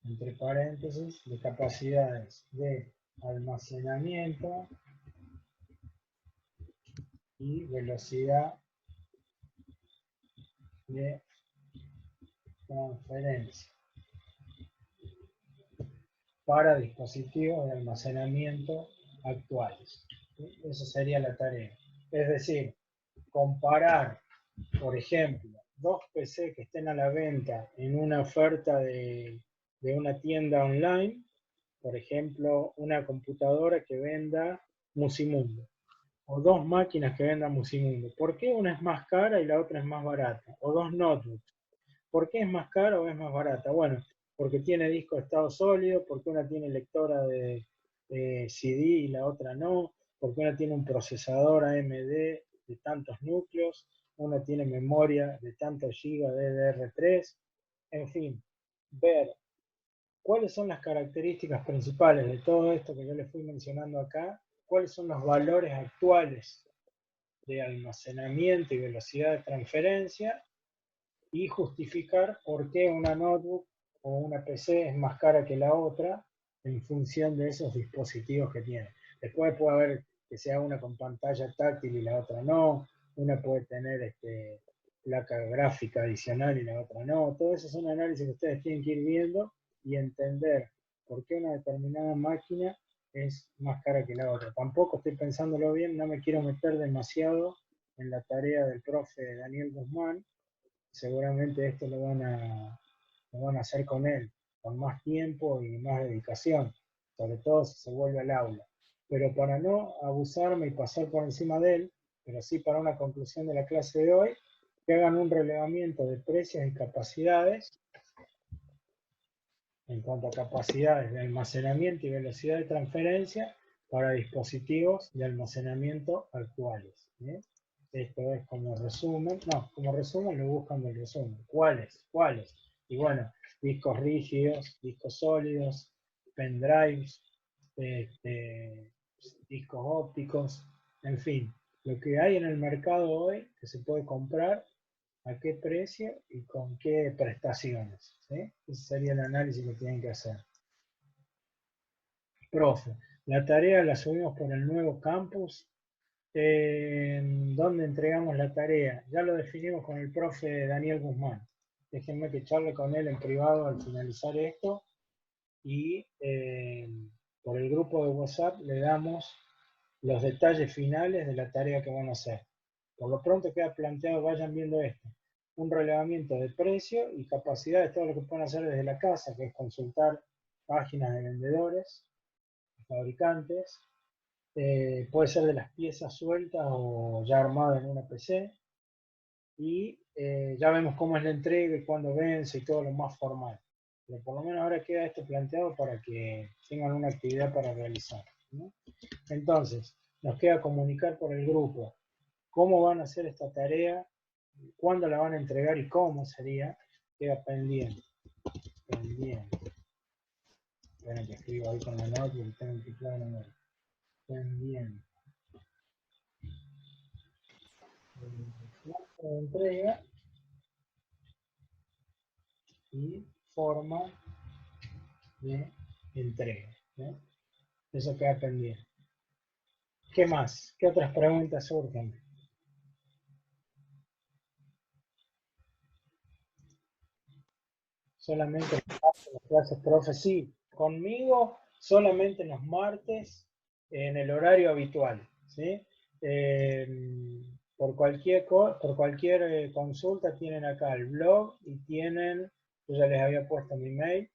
entre paréntesis, de capacidades de almacenamiento y velocidad de transferencia para dispositivos de almacenamiento actuales. ¿Sí? Esa sería la tarea. Es decir, comparar, por ejemplo, dos PC que estén a la venta en una oferta de una tienda online, por ejemplo, una computadora que venda Musimundo, o dos máquinas que vendan Musimundo. ¿Por qué una es más cara y la otra es más barata? O dos notebooks. ¿Por qué es más cara o es más barata? Bueno, porque tiene disco de estado sólido, porque una tiene lectora de CD y la otra no, porque una tiene un procesador AMD de tantos núcleos, una tiene memoria de tantos GB DDR3, en fin, ver cuáles son las características principales de todo esto que yo les fui mencionando acá, cuáles son los valores actuales de almacenamiento y velocidad de transferencia y justificar por qué una notebook o una PC es más cara que la otra en función de esos dispositivos que tiene. Después puede haber que sea una con pantalla táctil y la otra no, una puede tener placa gráfica adicional y la otra no. Todo eso es un análisis que ustedes tienen que ir viendo y entender por qué una determinada máquina es más cara que la otra. Tampoco estoy pensándolo bien, no me quiero meter demasiado en la tarea del profe Daniel Guzmán. Seguramente esto lo van a hacer con él, con más tiempo y más dedicación, sobre todo si se vuelve al aula. Pero para no abusarme y pasar por encima de él, pero sí para una conclusión de la clase de hoy, que hagan un relevamiento de precios y capacidades en cuanto a capacidades de almacenamiento y velocidad de transferencia para dispositivos de almacenamiento actuales. ¿Sí? Esto es como resumen, lo buscan del resumen. ¿Cuáles? Y bueno, discos rígidos, discos sólidos, pendrives, discos ópticos, en fin, lo que hay en el mercado hoy que se puede comprar, a qué precio y con qué prestaciones. ¿Sí? Ese sería el análisis que tienen que hacer. Profe, la tarea la subimos por el nuevo campus. ¿Dónde entregamos la tarea? Ya lo definimos con el profe Daniel Guzmán. Déjenme que charle con él en privado al finalizar esto y por el grupo de WhatsApp le damos los detalles finales de la tarea que van a hacer. Por lo pronto queda planteado, vayan viendo esto, un relevamiento de precio y capacidades, todo lo que pueden hacer desde la casa, que es consultar páginas de vendedores, fabricantes, puede ser de las piezas sueltas o ya armadas en una PC, y ya vemos cómo es la entrega y cuándo vence y todo lo más formal. Pero por lo menos ahora queda esto planteado para que tengan una actividad para realizar, ¿no? Entonces, nos queda comunicar por el grupo cómo van a hacer esta tarea, cuándo la van a entregar y cómo sería, queda pendiente. Esperen que escribo ahí con la nota y tengo que clavar en el pendiente. De entrega y forma de entrega. ¿Sí? Eso queda pendiente. ¿Qué más? ¿Qué otras preguntas surgen? Solamente las clases, profe, sí. Conmigo solamente los martes en el horario habitual. ¿Sí? Por cualquier consulta tienen acá el blog y tienen, yo ya les había puesto mi mail,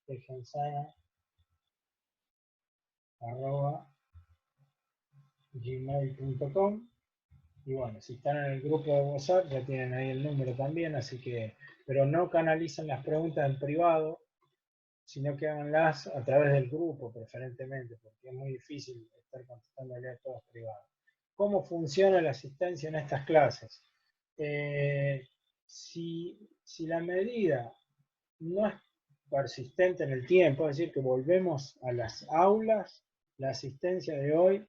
gensana@gmail.com. Y bueno, si están en el grupo de WhatsApp ya tienen ahí el número también, así que, pero no canalicen las preguntas en privado, sino que háganlas a través del grupo preferentemente, porque es muy difícil estar contestándole a todos privados. ¿Cómo funciona la asistencia en estas clases? Si la medida no es persistente en el tiempo, es decir, que volvemos a las aulas, la asistencia de hoy